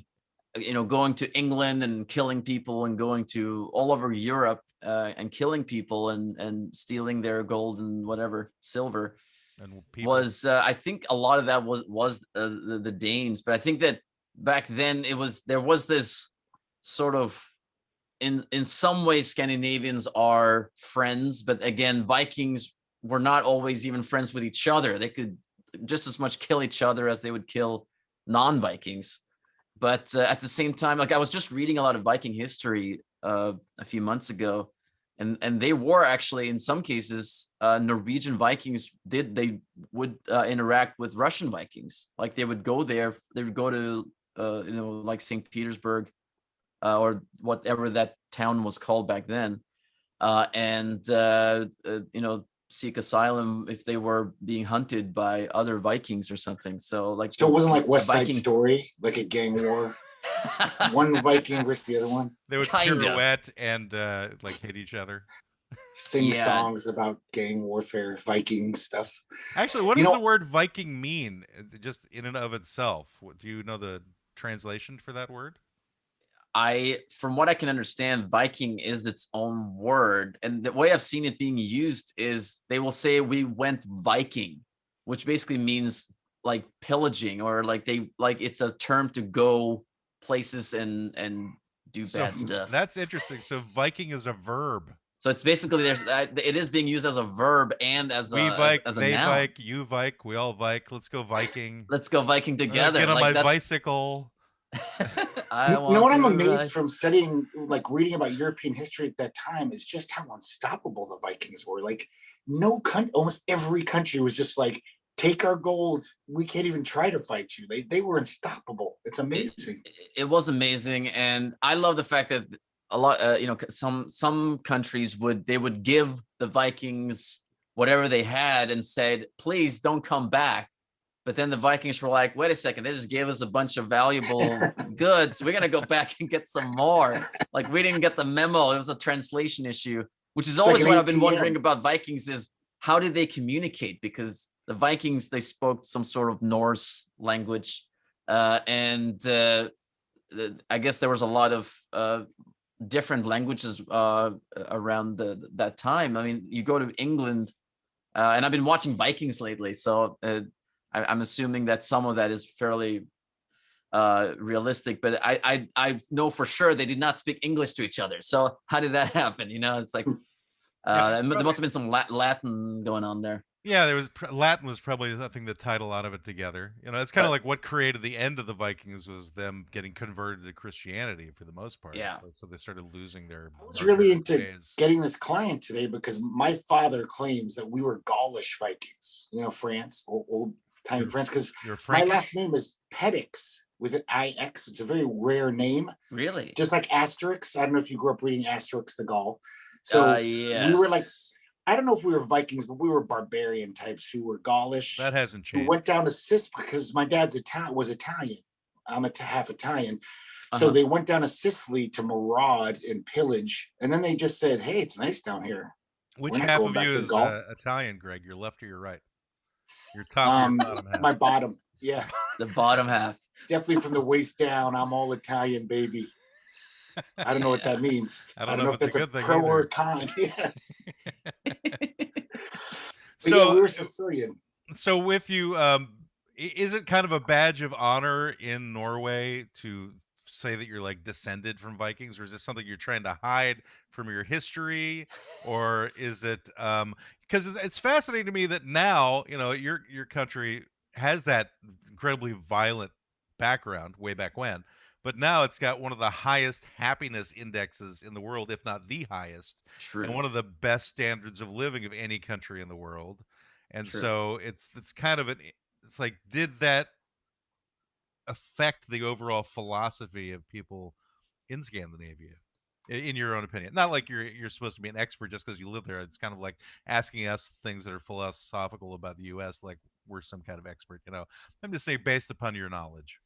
going to England and killing people, and going to all over Europe and killing people and stealing their gold and whatever silver, and was I think a lot of that was the Danes. But I think that back then there was this sort of, in some ways Scandinavians are friends, but again, Vikings were not always even friends with each other. They could just as much kill each other as they would kill non-Vikings. But at the same time, like I was just reading a lot of Viking history a few months ago, and they were actually, in some cases, Norwegian Vikings would interact with Russian Vikings. Like they would go there, they would go to like St. Petersburg or whatever that town was called back then, and seek asylum if they were being hunted by other Vikings or something. So it wasn't like West Side Story, like a gang war. One Viking versus the other one. They would pirouette and like hit each other. Sing songs about gang warfare, Viking stuff. Actually, what does the word Viking mean, just in and of itself? Do you know the translation for that word? From what I can understand, Viking is its own word, and the way I've seen it being used is they will say we went Viking, which basically means like pillaging, or like it's a term to go places and do bad stuff. That's interesting. So Viking is a verb. So it's basically it is being used as a verb and as we Vike, as a they noun. Vike, you Vike, we all Vike. Let's go Viking. Let's go Viking together. Get on my bicycle. What I'm amazed from studying, like reading about European history at that time, is just how unstoppable the Vikings were. Like almost every country was just like, take our gold. We can't even try to fight you. They were unstoppable. It's amazing. It was amazing, and I love the fact that a lot, some countries would give the Vikings whatever they had and said, please don't come back. But then the Vikings were like, wait a second, they just gave us a bunch of valuable goods. We're going to go back and get some more. Like, we didn't get the memo. It was a translation issue, which is always what I've been wondering about Vikings is how did they communicate? Because the Vikings, they spoke some sort of Norse language. And I guess there was a lot of different languages around that time. I mean, you go to England, and I've been watching Vikings lately, so I'm assuming that some of that is fairly realistic, but I know for sure they did not speak English to each other. So how did that happen? It's like there must have been some Latin going on there. Yeah, there was Latin was probably I think that tied a lot of it together. It's kind of like what created the end of the Vikings was them getting converted to Christianity for the most part. Yeah. So they started losing their. I was really into getting this client today because my father claims that we were Gaulish Vikings. France, old time France, because my last name is Pedix with an IX. It's a very rare name. Really? Just like Asterix. I don't know if you grew up reading Asterix the Gaul. So yes. We were like, I don't know if we were Vikings, but we were barbarian types who were Gaulish. That hasn't changed. We went down to Sicily because my dad's was Italian. I'm half Italian. So they went down to Sicily to maraud and pillage. And then they just said, hey, it's nice down here. Which half of you is Italian, Greg? Your left or your right? Your top or your bottom half? My bottom. Yeah. The bottom half. Definitely from the waist down. I'm all Italian, baby. I don't know what that means. I don't know if that's a pro either. or a con. Yeah. So yeah, we were Sicilian. So with you, is it kind of a badge of honor in Norway to say that you're like descended from Vikings, or is this something you're trying to hide from your history, or is it because it's fascinating to me that now your country has that incredibly violent background way back when, but now it's got one of the highest happiness indexes in the world, if not the highest. True. And one of the best standards of living of any country in the world. And True. so it's kind of it's like, did that affect the overall philosophy of people in Scandinavia, in your own opinion? Not like you're supposed to be an expert just because you live there. It's kind of like asking us things that are philosophical about the U.S. like we're some kind of expert. I'm just saying based upon your knowledge.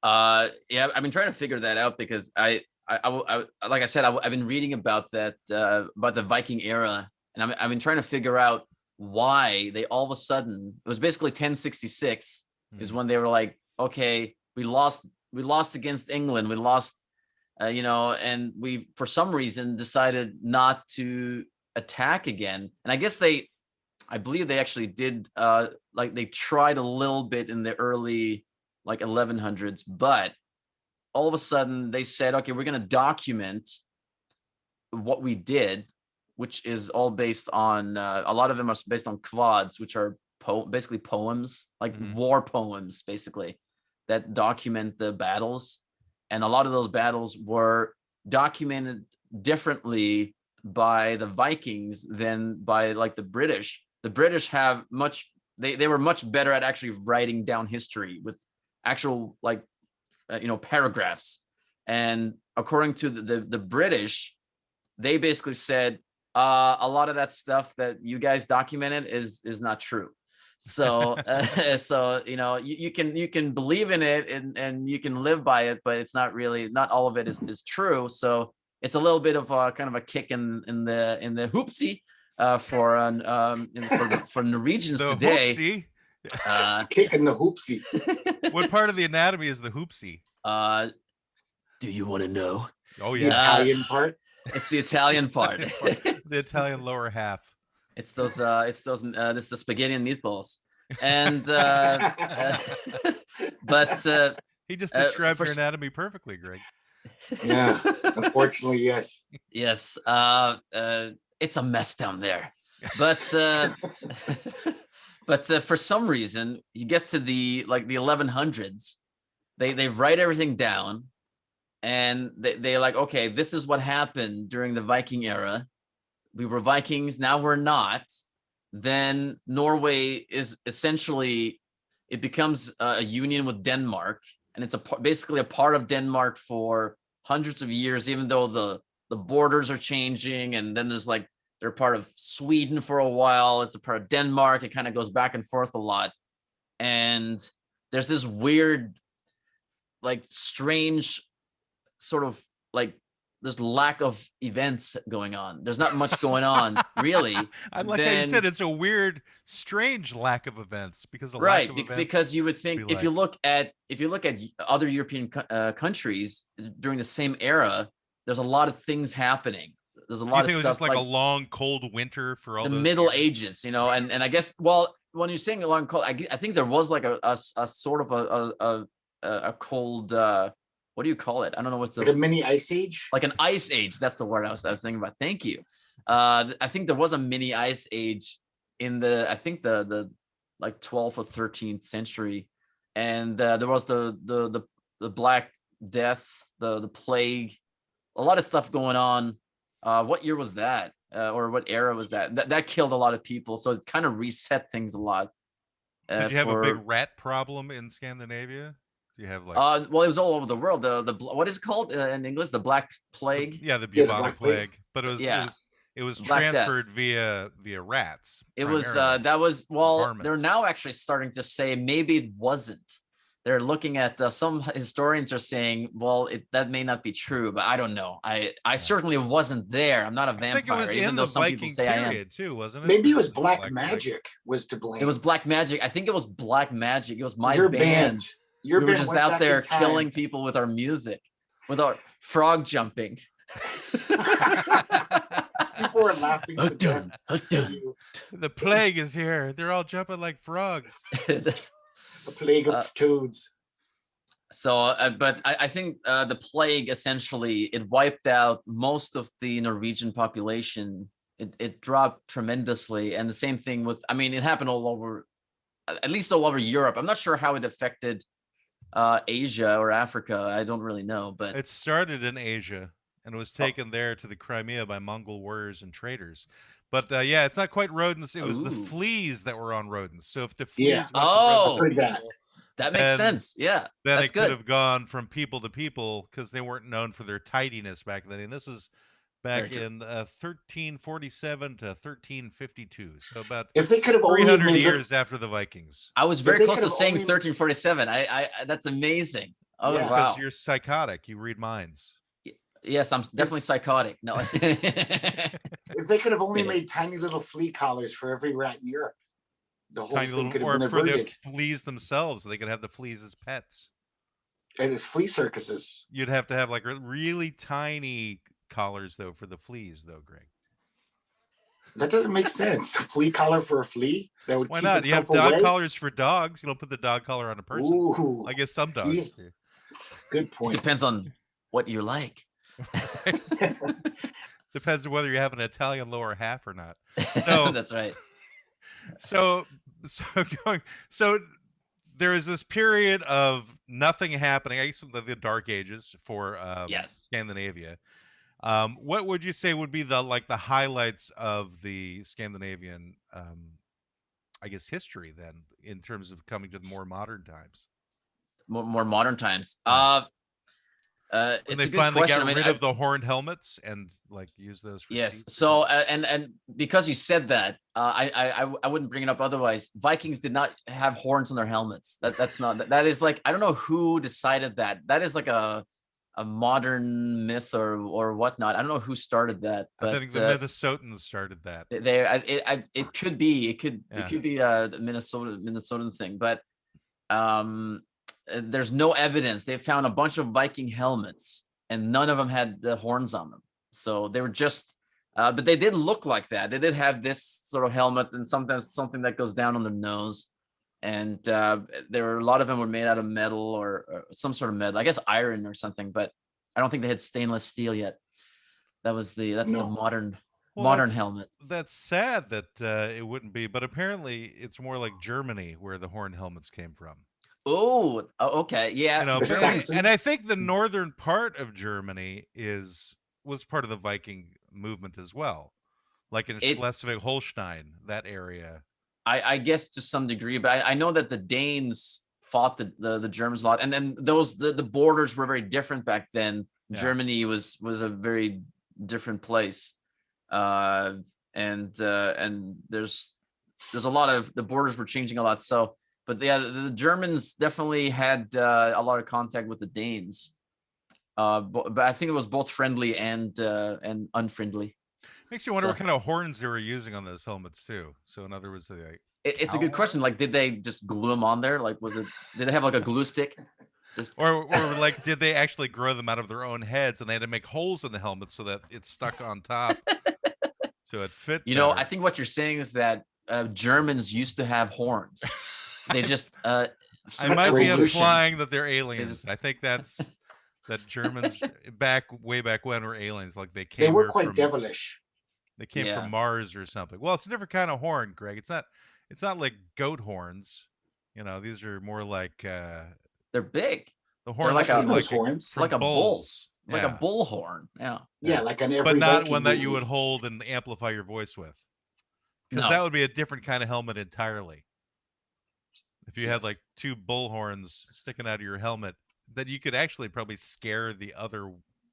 Yeah, I've been trying to figure that out because I like I said, I've been reading about that about the Viking era, and I've been trying to figure out why they all of a sudden, it was basically 1066 is when they were like, okay, we lost against England, we lost, and we for some reason decided not to attack again. And I believe they actually did, like they tried a little bit in the early like 1100s, but all of a sudden they said, okay, we're going to document what we did, which is all based on, a lot of them are based on quads, which are basically poems, like war poems, basically, that document the battles. And a lot of those battles were documented differently by the Vikings than by like the British. The British have they were much better at actually writing down history with actual like paragraphs. And according to the British, they basically said a lot of that stuff that you guys documented is not true. So you can believe in it and you can live by it, but it's not all of it is true. So it's a little bit of a kind of a kick in the hoopsie for Norwegians the today. Hoopsie. Kicking the hoopsie. What part of the anatomy is the hoopsie? Do you want to know? Oh The yeah, Italian part. It's the Italian part. The Italian lower half. It's the spaghetti and meatballs. And but he just described your anatomy perfectly, Greg. Yeah, unfortunately, yes. Yes, it's a mess down there. But for some reason, you get to the 1100s, they write everything down, and they're like, okay, this is what happened during the Viking era. We were Vikings, now we're not. Then Norway is essentially, it becomes a union with Denmark, and it's basically a part of Denmark for hundreds of years, even though the borders are changing, and then there's They're part of Sweden for a while. It's a part of Denmark. It kind of goes back and forth a lot. And there's this weird, like strange sort of like there's lack of events going on. There's not much going on, really. I like how you said it's a weird, strange lack of events because lack of events. Because you would think be if you look at other European countries during the same era, there's a lot of things happening. There's a lot of stuff. It was just like a long, cold winter for all the those Middle years? Ages, and I guess, well, when you're saying a long cold, I think there was like a sort of a cold. What do you call it? I don't know what's like a mini ice age. Like an ice age. That's the word I was thinking about. Thank you. I think there was a mini ice age in the like 12th or 13th century, and there was the Black Death, the plague, a lot of stuff going on. What year was that? Or what era was that? That killed a lot of people, so it kind of reset things a lot. Did you have a big rat problem in Scandinavia? Do you have like? Well, it was all over the world. The what is it called in English? The Black Plague. Yeah, the bubonic plague. But it was Black transferred via rats. It was they're now actually starting to say maybe it wasn't. They're looking at some historians are saying, well, that may not be true, but I don't know. I certainly wasn't there. I'm not a vampire, even though some people say I am. Too, wasn't it? Maybe it was black magic was to blame. It was black magic. I think it was black magic. It was my Your band. Your we were just out there killing people with our music, with our frog jumping. People were laughing. The plague is here. They're all jumping like frogs. The plague of toads. So, but I think the plague essentially it wiped out most of the Norwegian population. It dropped tremendously, and the same thing with. I mean, it happened all over, at least all over Europe. I'm not sure how it affected Asia or Africa. I don't really know, but it started in Asia and was taken there to the Crimea by Mongol warriors and traders. But yeah, it's not quite rodents. It was the fleas that were on rodents. So if the fleas that makes sense. Yeah, then that's it could have gone from people to people because they weren't known for their tidiness back then. And this is back in 1347 to 1352. So about if they could have 300 years after the Vikings. I was very close to saying 1347. I that's amazing. Oh, yeah, wow. Because you're psychotic. You read minds. Yes, I'm definitely psychotic. No. If they could have only made tiny little flea collars for every rat in Europe, the whole thing could have been averted. For the fleas themselves, so they could have the fleas as pets. And flea circuses. You'd have to have like really tiny collars though for the fleas, though, Greg. That doesn't make sense. A flea collar for a flea? That would Why keep not? You have itself dog away? collars for dogs. You don't put the dog collar on a person. Ooh, I guess some dogs do. Good point. It depends on what you like. Depends on whether you have an Italian lower half or not. So that's right. So there is this period of nothing happening. I guess the Dark Ages for Scandinavia. What would you say would be the highlights of the Scandinavian I guess history then in terms of coming to the more modern times? More modern times. When they finally got rid of the horned helmets and use those for seats. So and because you said that, I wouldn't bring it up otherwise. Vikings did not have horns on their helmets. That's not that is I don't know who decided that. That is like a modern myth or whatnot. I don't know who started that, but I think the Minnesotans started that. It could be it could be a Minnesotan thing, but there's no evidence. They found a bunch of Viking helmets and none of them had the horns on them. So they were just, but they did look like that. They did have this sort of helmet and sometimes something that goes down on their nose. And there were a lot of them were made out of metal or some sort of metal, I guess iron or something, but I don't think they had stainless steel yet. That's the modern helmet. That's sad that it wouldn't be, but apparently it's more like Germany where the horn helmets came from. Oh, okay, yeah. And I think the northern part of Germany was part of the Viking movement as well, like in Schleswig-Holstein, that area. I guess to some degree, but I know that the Danes fought the Germans a lot, and then the borders were very different back then. Yeah. Germany was a very different place. and there's a lot of, the borders were changing a lot. So, but yeah, the Germans definitely had a lot of contact with the Danes. But I think it was both friendly and unfriendly. Makes you wonder So- what kind of horns they were using on those helmets too. So in other words, It's a good question. Like, did they just glue them on there? Like, did they have like a glue stick? Just or like, did they actually grow them out of their own heads and they had to make holes in the helmet so that it stuck on top, so it fit? You know, better? I think what you're saying is that Germans used to have horns. They just I through might be evolution, implying that they're aliens. just- I think that's that Germans way back when were aliens. Like they They came were here quite from, devilish. they came Yeah. from Mars or something. Well, it's a different kind of horn, Greg. It's not like goat horns. You know, these are more like they're big, the They're horns like I've from seen a- those like horns. from like a bull. bulls. like Yeah. a bullhorn. Yeah. Yeah, like on every But not Viking one that you movie. would hold and amplify your voice with, because No. that would be a different kind of helmet entirely. If you had Yes. like two bull horns sticking out of your helmet, then you could actually probably scare the other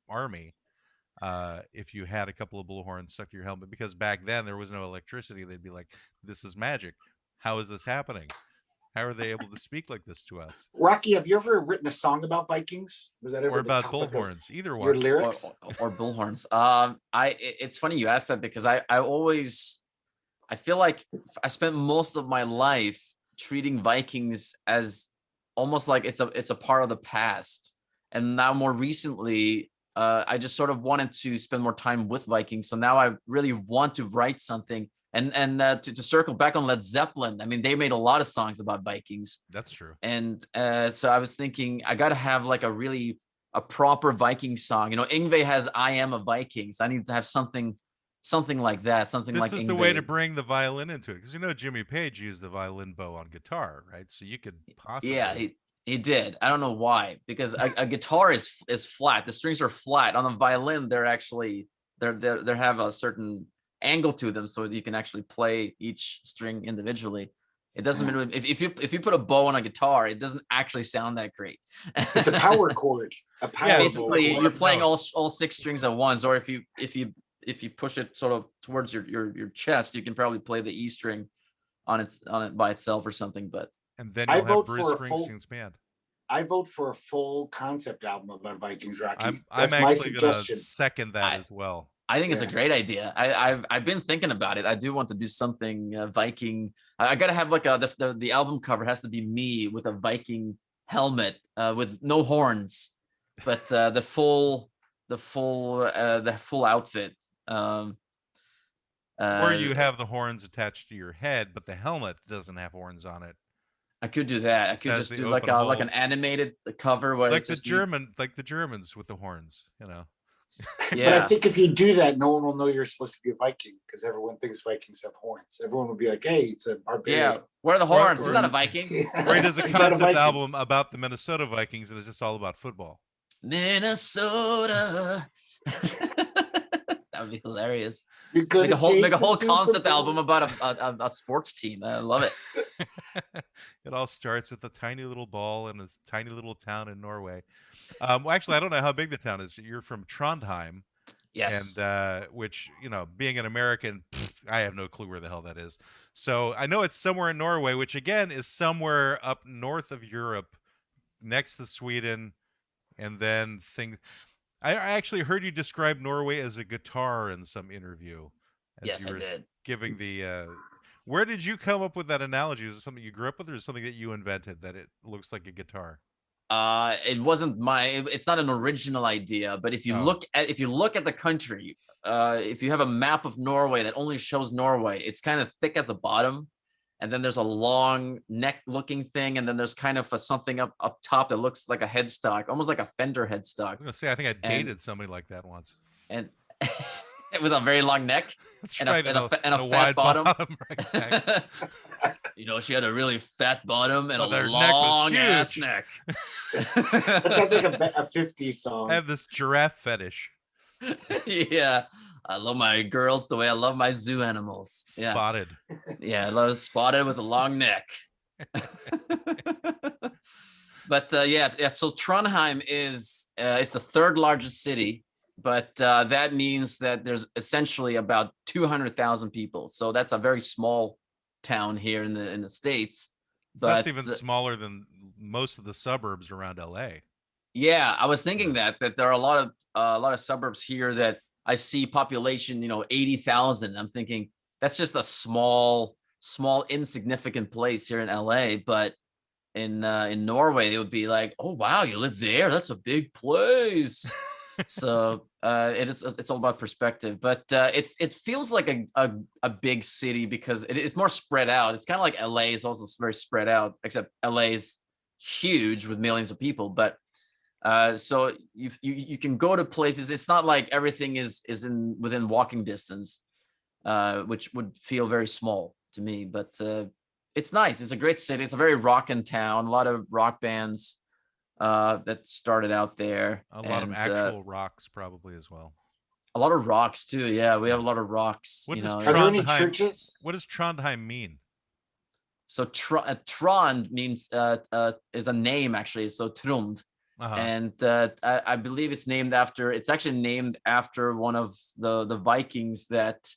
army if you had a couple of bull horns stuck to your helmet, because back then there was no electricity. They'd be like, "This is magic. How is this happening? How are they able to speak like this to us?" Rocky, have you ever written a song about Vikings? Was that ever Or the about topic bull of horns, either your one. lyrics? Or bullhorns. It's funny you asked that, because I feel like I spent most of my life treating Vikings as almost like it's a part of the past, and now more recently, I just sort of wanted to spend more time with Vikings. So now I really want to write something, and to circle back on Led Zeppelin. I mean, they made a lot of songs about Vikings, That's true. and so I was thinking I got to have like a proper Viking song. You know, Yngwie has "I Am a Viking," so I need to have something like that, something This like is the way to Yngwie. bring the violin into it, because you know Jimmy Page used the violin bow on guitar, right? So you could possibly. Yeah, he did. I don't know why, because a guitar is flat. The strings are flat. On the violin, they're actually they have a certain angle to them, so you can actually play each string individually. It doesn't really, if you put a bow on a guitar, it doesn't actually sound that great. It's a power chord. A power Yeah, Basically, chord. you're playing No. all six strings at once, or if you push it sort of towards your chest, you can probably play the E string on it by itself or something. But And then I you'll have vote Bruce for a full- Springsteen's band. I vote for a full concept album about Vikings, Rocky. I'm That's my actually gonna suggestion. second that as well. I think it's a Yeah. great idea. I've been thinking about it. I do want to do something Viking. I gotta have like the album cover has to be me with a Viking helmet with no horns, but the full outfit. Or you have the horns attached to your head, but the helmet doesn't have horns on it. I could do that. I Just could has just the do like open an holes. animated cover where Like it's the just me. like the Germans with the horns, you know. But I Yeah. think if you do that, no one will know you're supposed to be a Viking, because everyone thinks Vikings have horns. Everyone will be like, "Hey, it's a Yeah. barbarian." Where are the Or- horns? Is or- that a Viking? Or he does a He's not a concept Viking. album about the Minnesota Vikings and it's just all about football. Minnesota. That would be hilarious. You're gonna Make a whole take the concept Super Bowl. album about a sports team. I love it. It all starts with a tiny little ball in a tiny little town in Norway. Well, actually, I don't know how big the town is. You're from Trondheim, Yes. and which, you know, being an American, I have no clue where the hell that is. So I know it's somewhere in Norway, which again is somewhere up north of Europe, next to Sweden, and then things. I actually heard you describe Norway as a guitar in some interview. As Yes, you I were did. Giving the. Where did you come up with that analogy? Is it something you grew up with, or is it something that you invented that it looks like a guitar? It wasn't it's not an original idea, but if you Oh. look at the country, if you have a map of Norway that only shows Norway, it's kind of thick at the bottom, and then there's a long neck looking thing, and then there's kind of something up top that looks like a headstock, almost like a Fender I headstock, was gonna say I think I dated somebody like that once. and with a very long neck That's and right, and a fat wide bottom. Exactly. You know, she had a really fat bottom and But a her neck was long ass huge. neck. That sounds like a 50s song. I have this giraffe fetish. Yeah, I love my girls the way I love my zoo animals. Yeah, Spotted. yeah, I love spotted with a long neck. But yeah. So Trondheim is it's the third largest city. but that means that there's essentially about 200,000 people. So that's a very small town here in the States. So that's But even smaller than most of the suburbs around LA. yeah, I was thinking that there are a lot of suburbs here that I see population, 80,000. I'm thinking that's just a small insignificant place here in LA, but in Norway it would be like, oh wow, you live there, that's a big place. So it's all about perspective, but it feels like a big city because it's more spread out. It's kind of like LA is also very spread out, except LA is huge with millions of people. But so you can go to places. It's not like everything is within walking distance, which would feel very small to me. But it's nice. It's a great city. It's a very rockin' town. A lot of rock bands that started out there. A lot of actual rocks probably as well. A lot of rocks too. Yeah, we have a lot of rocks. What does Are there any churches? What does Trondheim mean? So Trond means is a name actually. So Trond. And I believe it's actually named after one of the Vikings that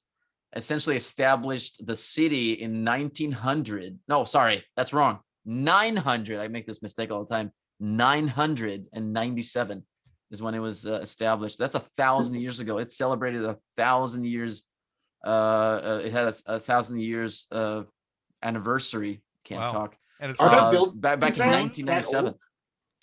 essentially established the city in 1900. No, sorry, that's wrong. 900. I make this mistake all the time. 997 is when it was established. That's 1,000 years ago. It celebrated 1,000 years. It had a 1,000 years anniversary. Can't talk. And it's back in 1997.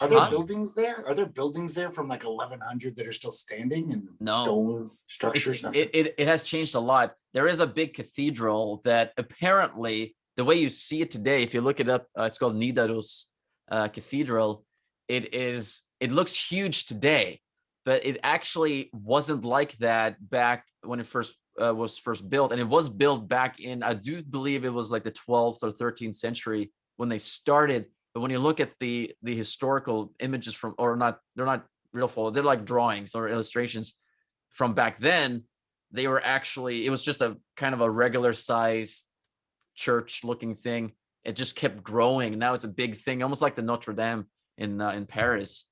Are there buildings there? Are there buildings there from like 1100 that are still standing and stone structures? It has changed a lot. There is a big cathedral that apparently, the way you see it today, if you look it up, it's called Nidaros Cathedral. It looks huge today, but it actually wasn't like that back when it was first built. And it was built back in, I do believe it was like the 12th or 13th century when they started. But when you look at the historical images from, or not, they're not real photos, they're like drawings or illustrations from back then, they were actually, it was just a kind of a regular size church looking thing. It just kept growing. Now it's a big thing, almost like the Notre Dame in Paris.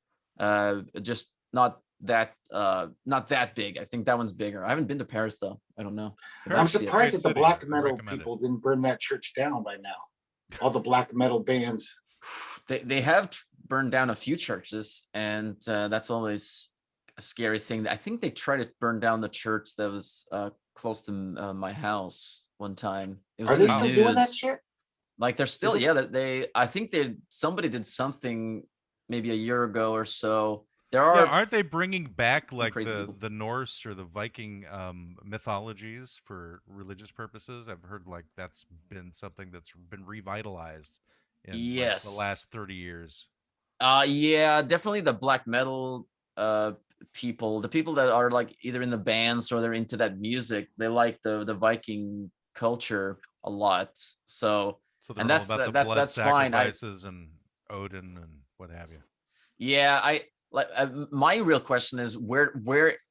Just not that big. I think that one's bigger. I haven't been to Paris though. I don't know. I'm surprised that the black metal people didn't burn that church down by now. All the black metal bands. They have burned down a few churches, and that's always a scary thing. I think they tried to burn down the church that was close to my house one time. It was Are they still doing that shit? Like they're still, I think somebody did something maybe a year ago or so. Aren't they bringing back like the Norse or the Viking mythologies for religious purposes? I've heard like that's been something that's been revitalized in like, the last 30 years. Yeah, definitely the black metal people, the people that are like either in the bands or they're into that music, they like the Viking culture a lot. So and that's about the blood sacrifices and Odin and what have you. Yeah, my real question is where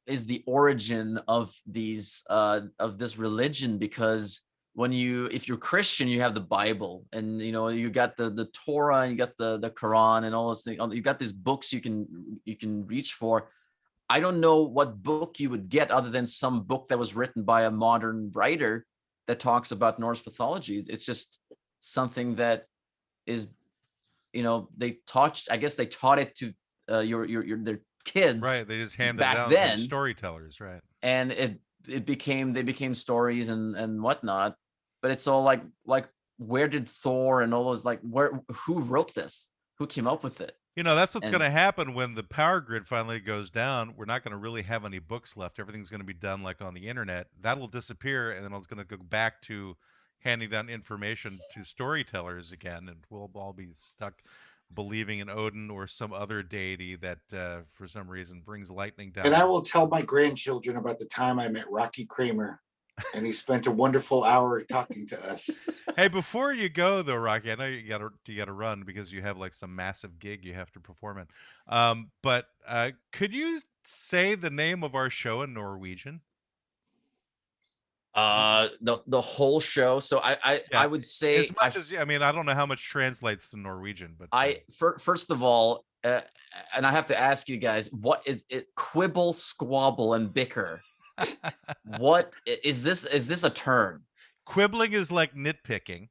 is the origin of these of this religion? Because if you're Christian, you have the Bible, and you got the Torah, and you got the Quran, and all those things. You got these books you can reach for. I don't know what book you would get other than some book that was written by a modern writer that talks about Norse mythology. It's just something that is, they taught. I guess they taught it to their kids. Right. They just handed back it down then, to they right? And they became stories and whatnot. But it's all like where did Thor and all those, like, who wrote this? Who came up with it? That's what's going to happen when the power grid finally goes down. We're not going to really have any books left. Everything's going to be done like on the internet. That'll disappear, and then it's going to go back to handing down information to storytellers again, and we'll all be stuck believing in Odin or some other deity that for some reason brings lightning down. And I will tell my grandchildren about the time I met Rocky Kramer, and he spent a wonderful hour talking to us. Hey, before you go though, Rocky, I know you gotta run because you have like some massive gig you have to perform in. But could you say the name of our show in Norwegian? The whole show. So I would say, as much as I don't know how much translates to Norwegian, but first of all, and I have to ask you guys, what is it? Quibble, squabble, and bicker. What is this? Is this a term? Quibbling is like nitpicking,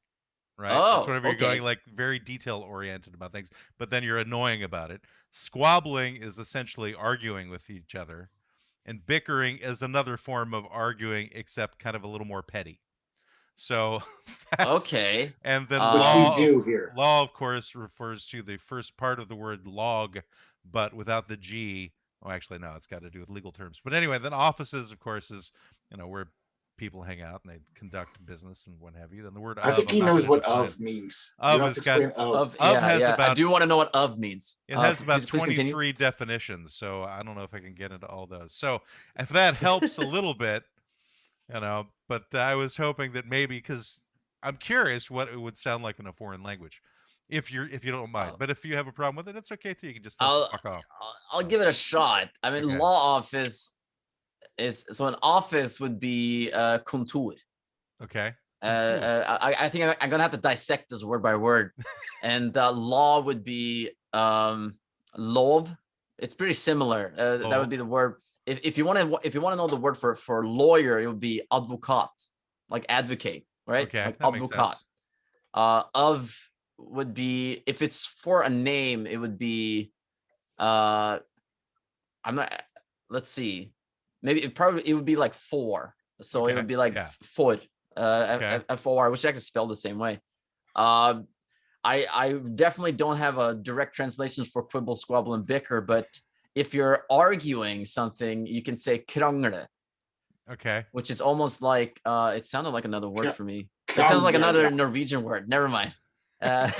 right? That's Oh, whenever you're going okay. like very detail oriented about things, but then you're annoying about it. Squabbling is essentially arguing with each other, and bickering is another form of arguing, except kind of a little more petty. So that's, Okay. and then Which we law, do here. law of course refers to the first part of the word log, but without the G. Oh, actually, no, it's got to do with legal terms. But anyway, then offices, of course, is where people hang out and they conduct business and what have you. Then the word I think I'm he not knows going what to define. of means. You Of don't have to has got explain of. of has Yeah. I about do want to know what of means. it has about Please continue. 23 definitions, so I don't know if I can get into all those. So if that helps a little bit, but I was hoping that maybe, because I'm curious what it would sound like in a foreign language, if you don't mind. Oh. But if you have a problem with it, it's okay too. You can just I'll fuck off. I'll give it a shot. I mean, Okay. law office is so an office would be kontor. Okay. I think I'm gonna have to dissect this word by word. And law would be lov. It's pretty similar. That would be the word. If you want to know the word for lawyer, it would be advokat, like advocate, right? Okay, Like that makes advokat. sense. Of would be, if it's for a name, it would be I'm not. Let's see. Maybe it would be like for. So it Okay, would be like yeah. foot. Okay. FOR, which is actually spelled the same way. I definitely don't have a direct translation for quibble, squabble, and bicker, but if you're arguing something, you can say krangre, Okay. which is almost like it sounded like another word for me. It Krangre, sounds like another yeah. Norwegian word. Never mind. I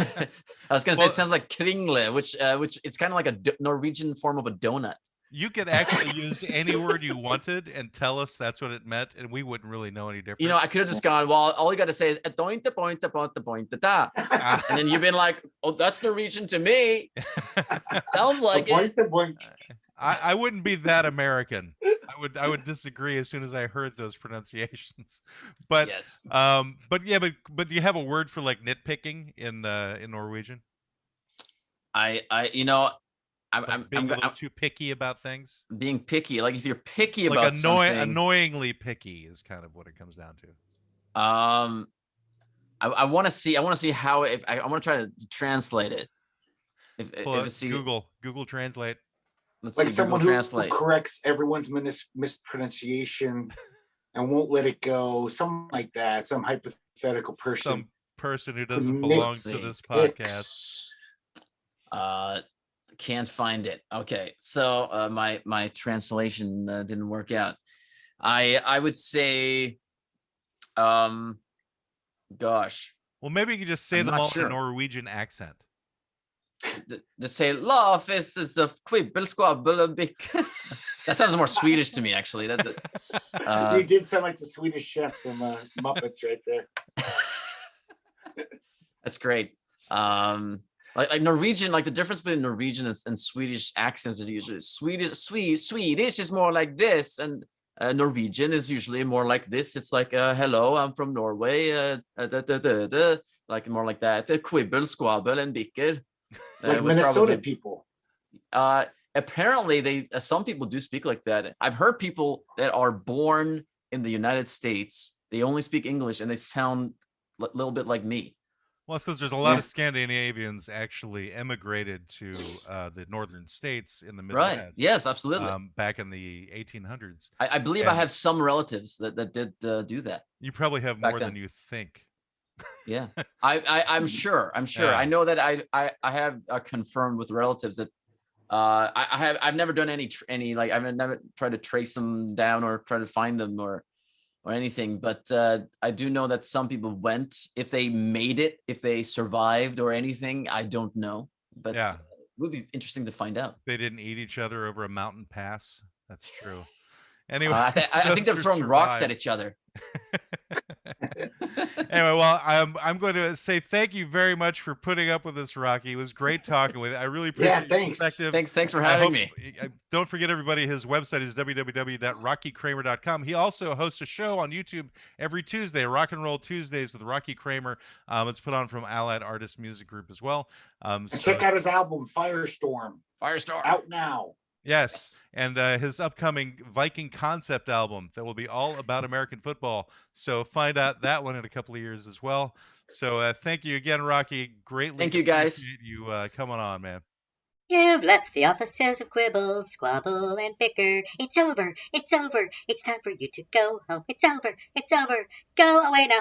was gonna say Well- it sounds like kringle, which it's kind of like a Norwegian form of a donut. You could actually use any word you wanted and tell us that's what it meant, and we wouldn't really know any difference. You know, I could have just gone, well, all you got to say is point, da. And then you've been like, oh, that's Norwegian to me. Sounds like it. The point. I wouldn't be that American. I would disagree as soon as I heard those pronunciations. But Yes. but do you have a word for like nitpicking in Norwegian? I'm being a little too picky about things. Being picky. Like if you're picky Like about something, annoyingly picky is kind of what it comes down to. I want to see how, if I want to try to translate it. Google Translate. Let's Like see, someone Google who Translate. corrects everyone's mispronunciation and won't let it go. Something like that. Some hypothetical person. Some person who doesn't belong to this podcast. Can't find it. Okay, so my translation didn't work out. I would say, gosh. Well, maybe you could just say I'm them not all sure. in a Norwegian accent. Just say Law Offices of Quibble, Squabble, and Bicker. That sounds more Swedish to me, actually. You did sound like the Swedish chef from Muppets right there. That's great. Like Norwegian, like the difference between Norwegian and Swedish accents is usually Swedish is more like this, and Norwegian is usually more like this. It's like hello, I'm from Norway, like more like that. Quibble, squabble, and bicker. Like Minnesota people. Apparently, some people do speak like that. I've heard people that are born in the United States. They only speak English and they sound a little bit like me. Well, it's because there's a lot of Scandinavians actually emigrated to the northern states in the Midwest. Right. Yes, absolutely. Back in the 1800s. I believe I have some relatives that did do that. You probably have more than you think. Yeah, I'm sure. Yeah. I know that I have confirmed with relatives that I've never done any like I've never tried to trace them down or try to find them or anything, but I do know that some people went. If they made it, if they survived or anything, I don't know, but it would be interesting to find out. They didn't eat each other over a mountain pass. That's true. Anyway, I think they're throwing rocks at each other. Anyway, well, I'm going to say thank you very much for putting up with us, Rocky. It was great talking with you. I really appreciate Yeah, your thanks. perspective. Thanks for I having hope, me. don't forget, everybody, his website is www.rockykramer.com. He also hosts a show on YouTube every Tuesday, Rock and Roll Tuesdays with Rocky Kramer. It's put on from Allied Artist Music Group as well. And check out his album, Firestorm. Firestorm. Out now. Yes, and his upcoming Viking concept album that will be all about American football. So find out that one in a couple of years as well. So thank you again, Rocky. Greatly Thank you, guys. appreciate you coming on, man. You've left the offices of Quibble, Squabble, and Bicker. It's over. It's over. It's time for you to go home. It's over. It's over. Go away now.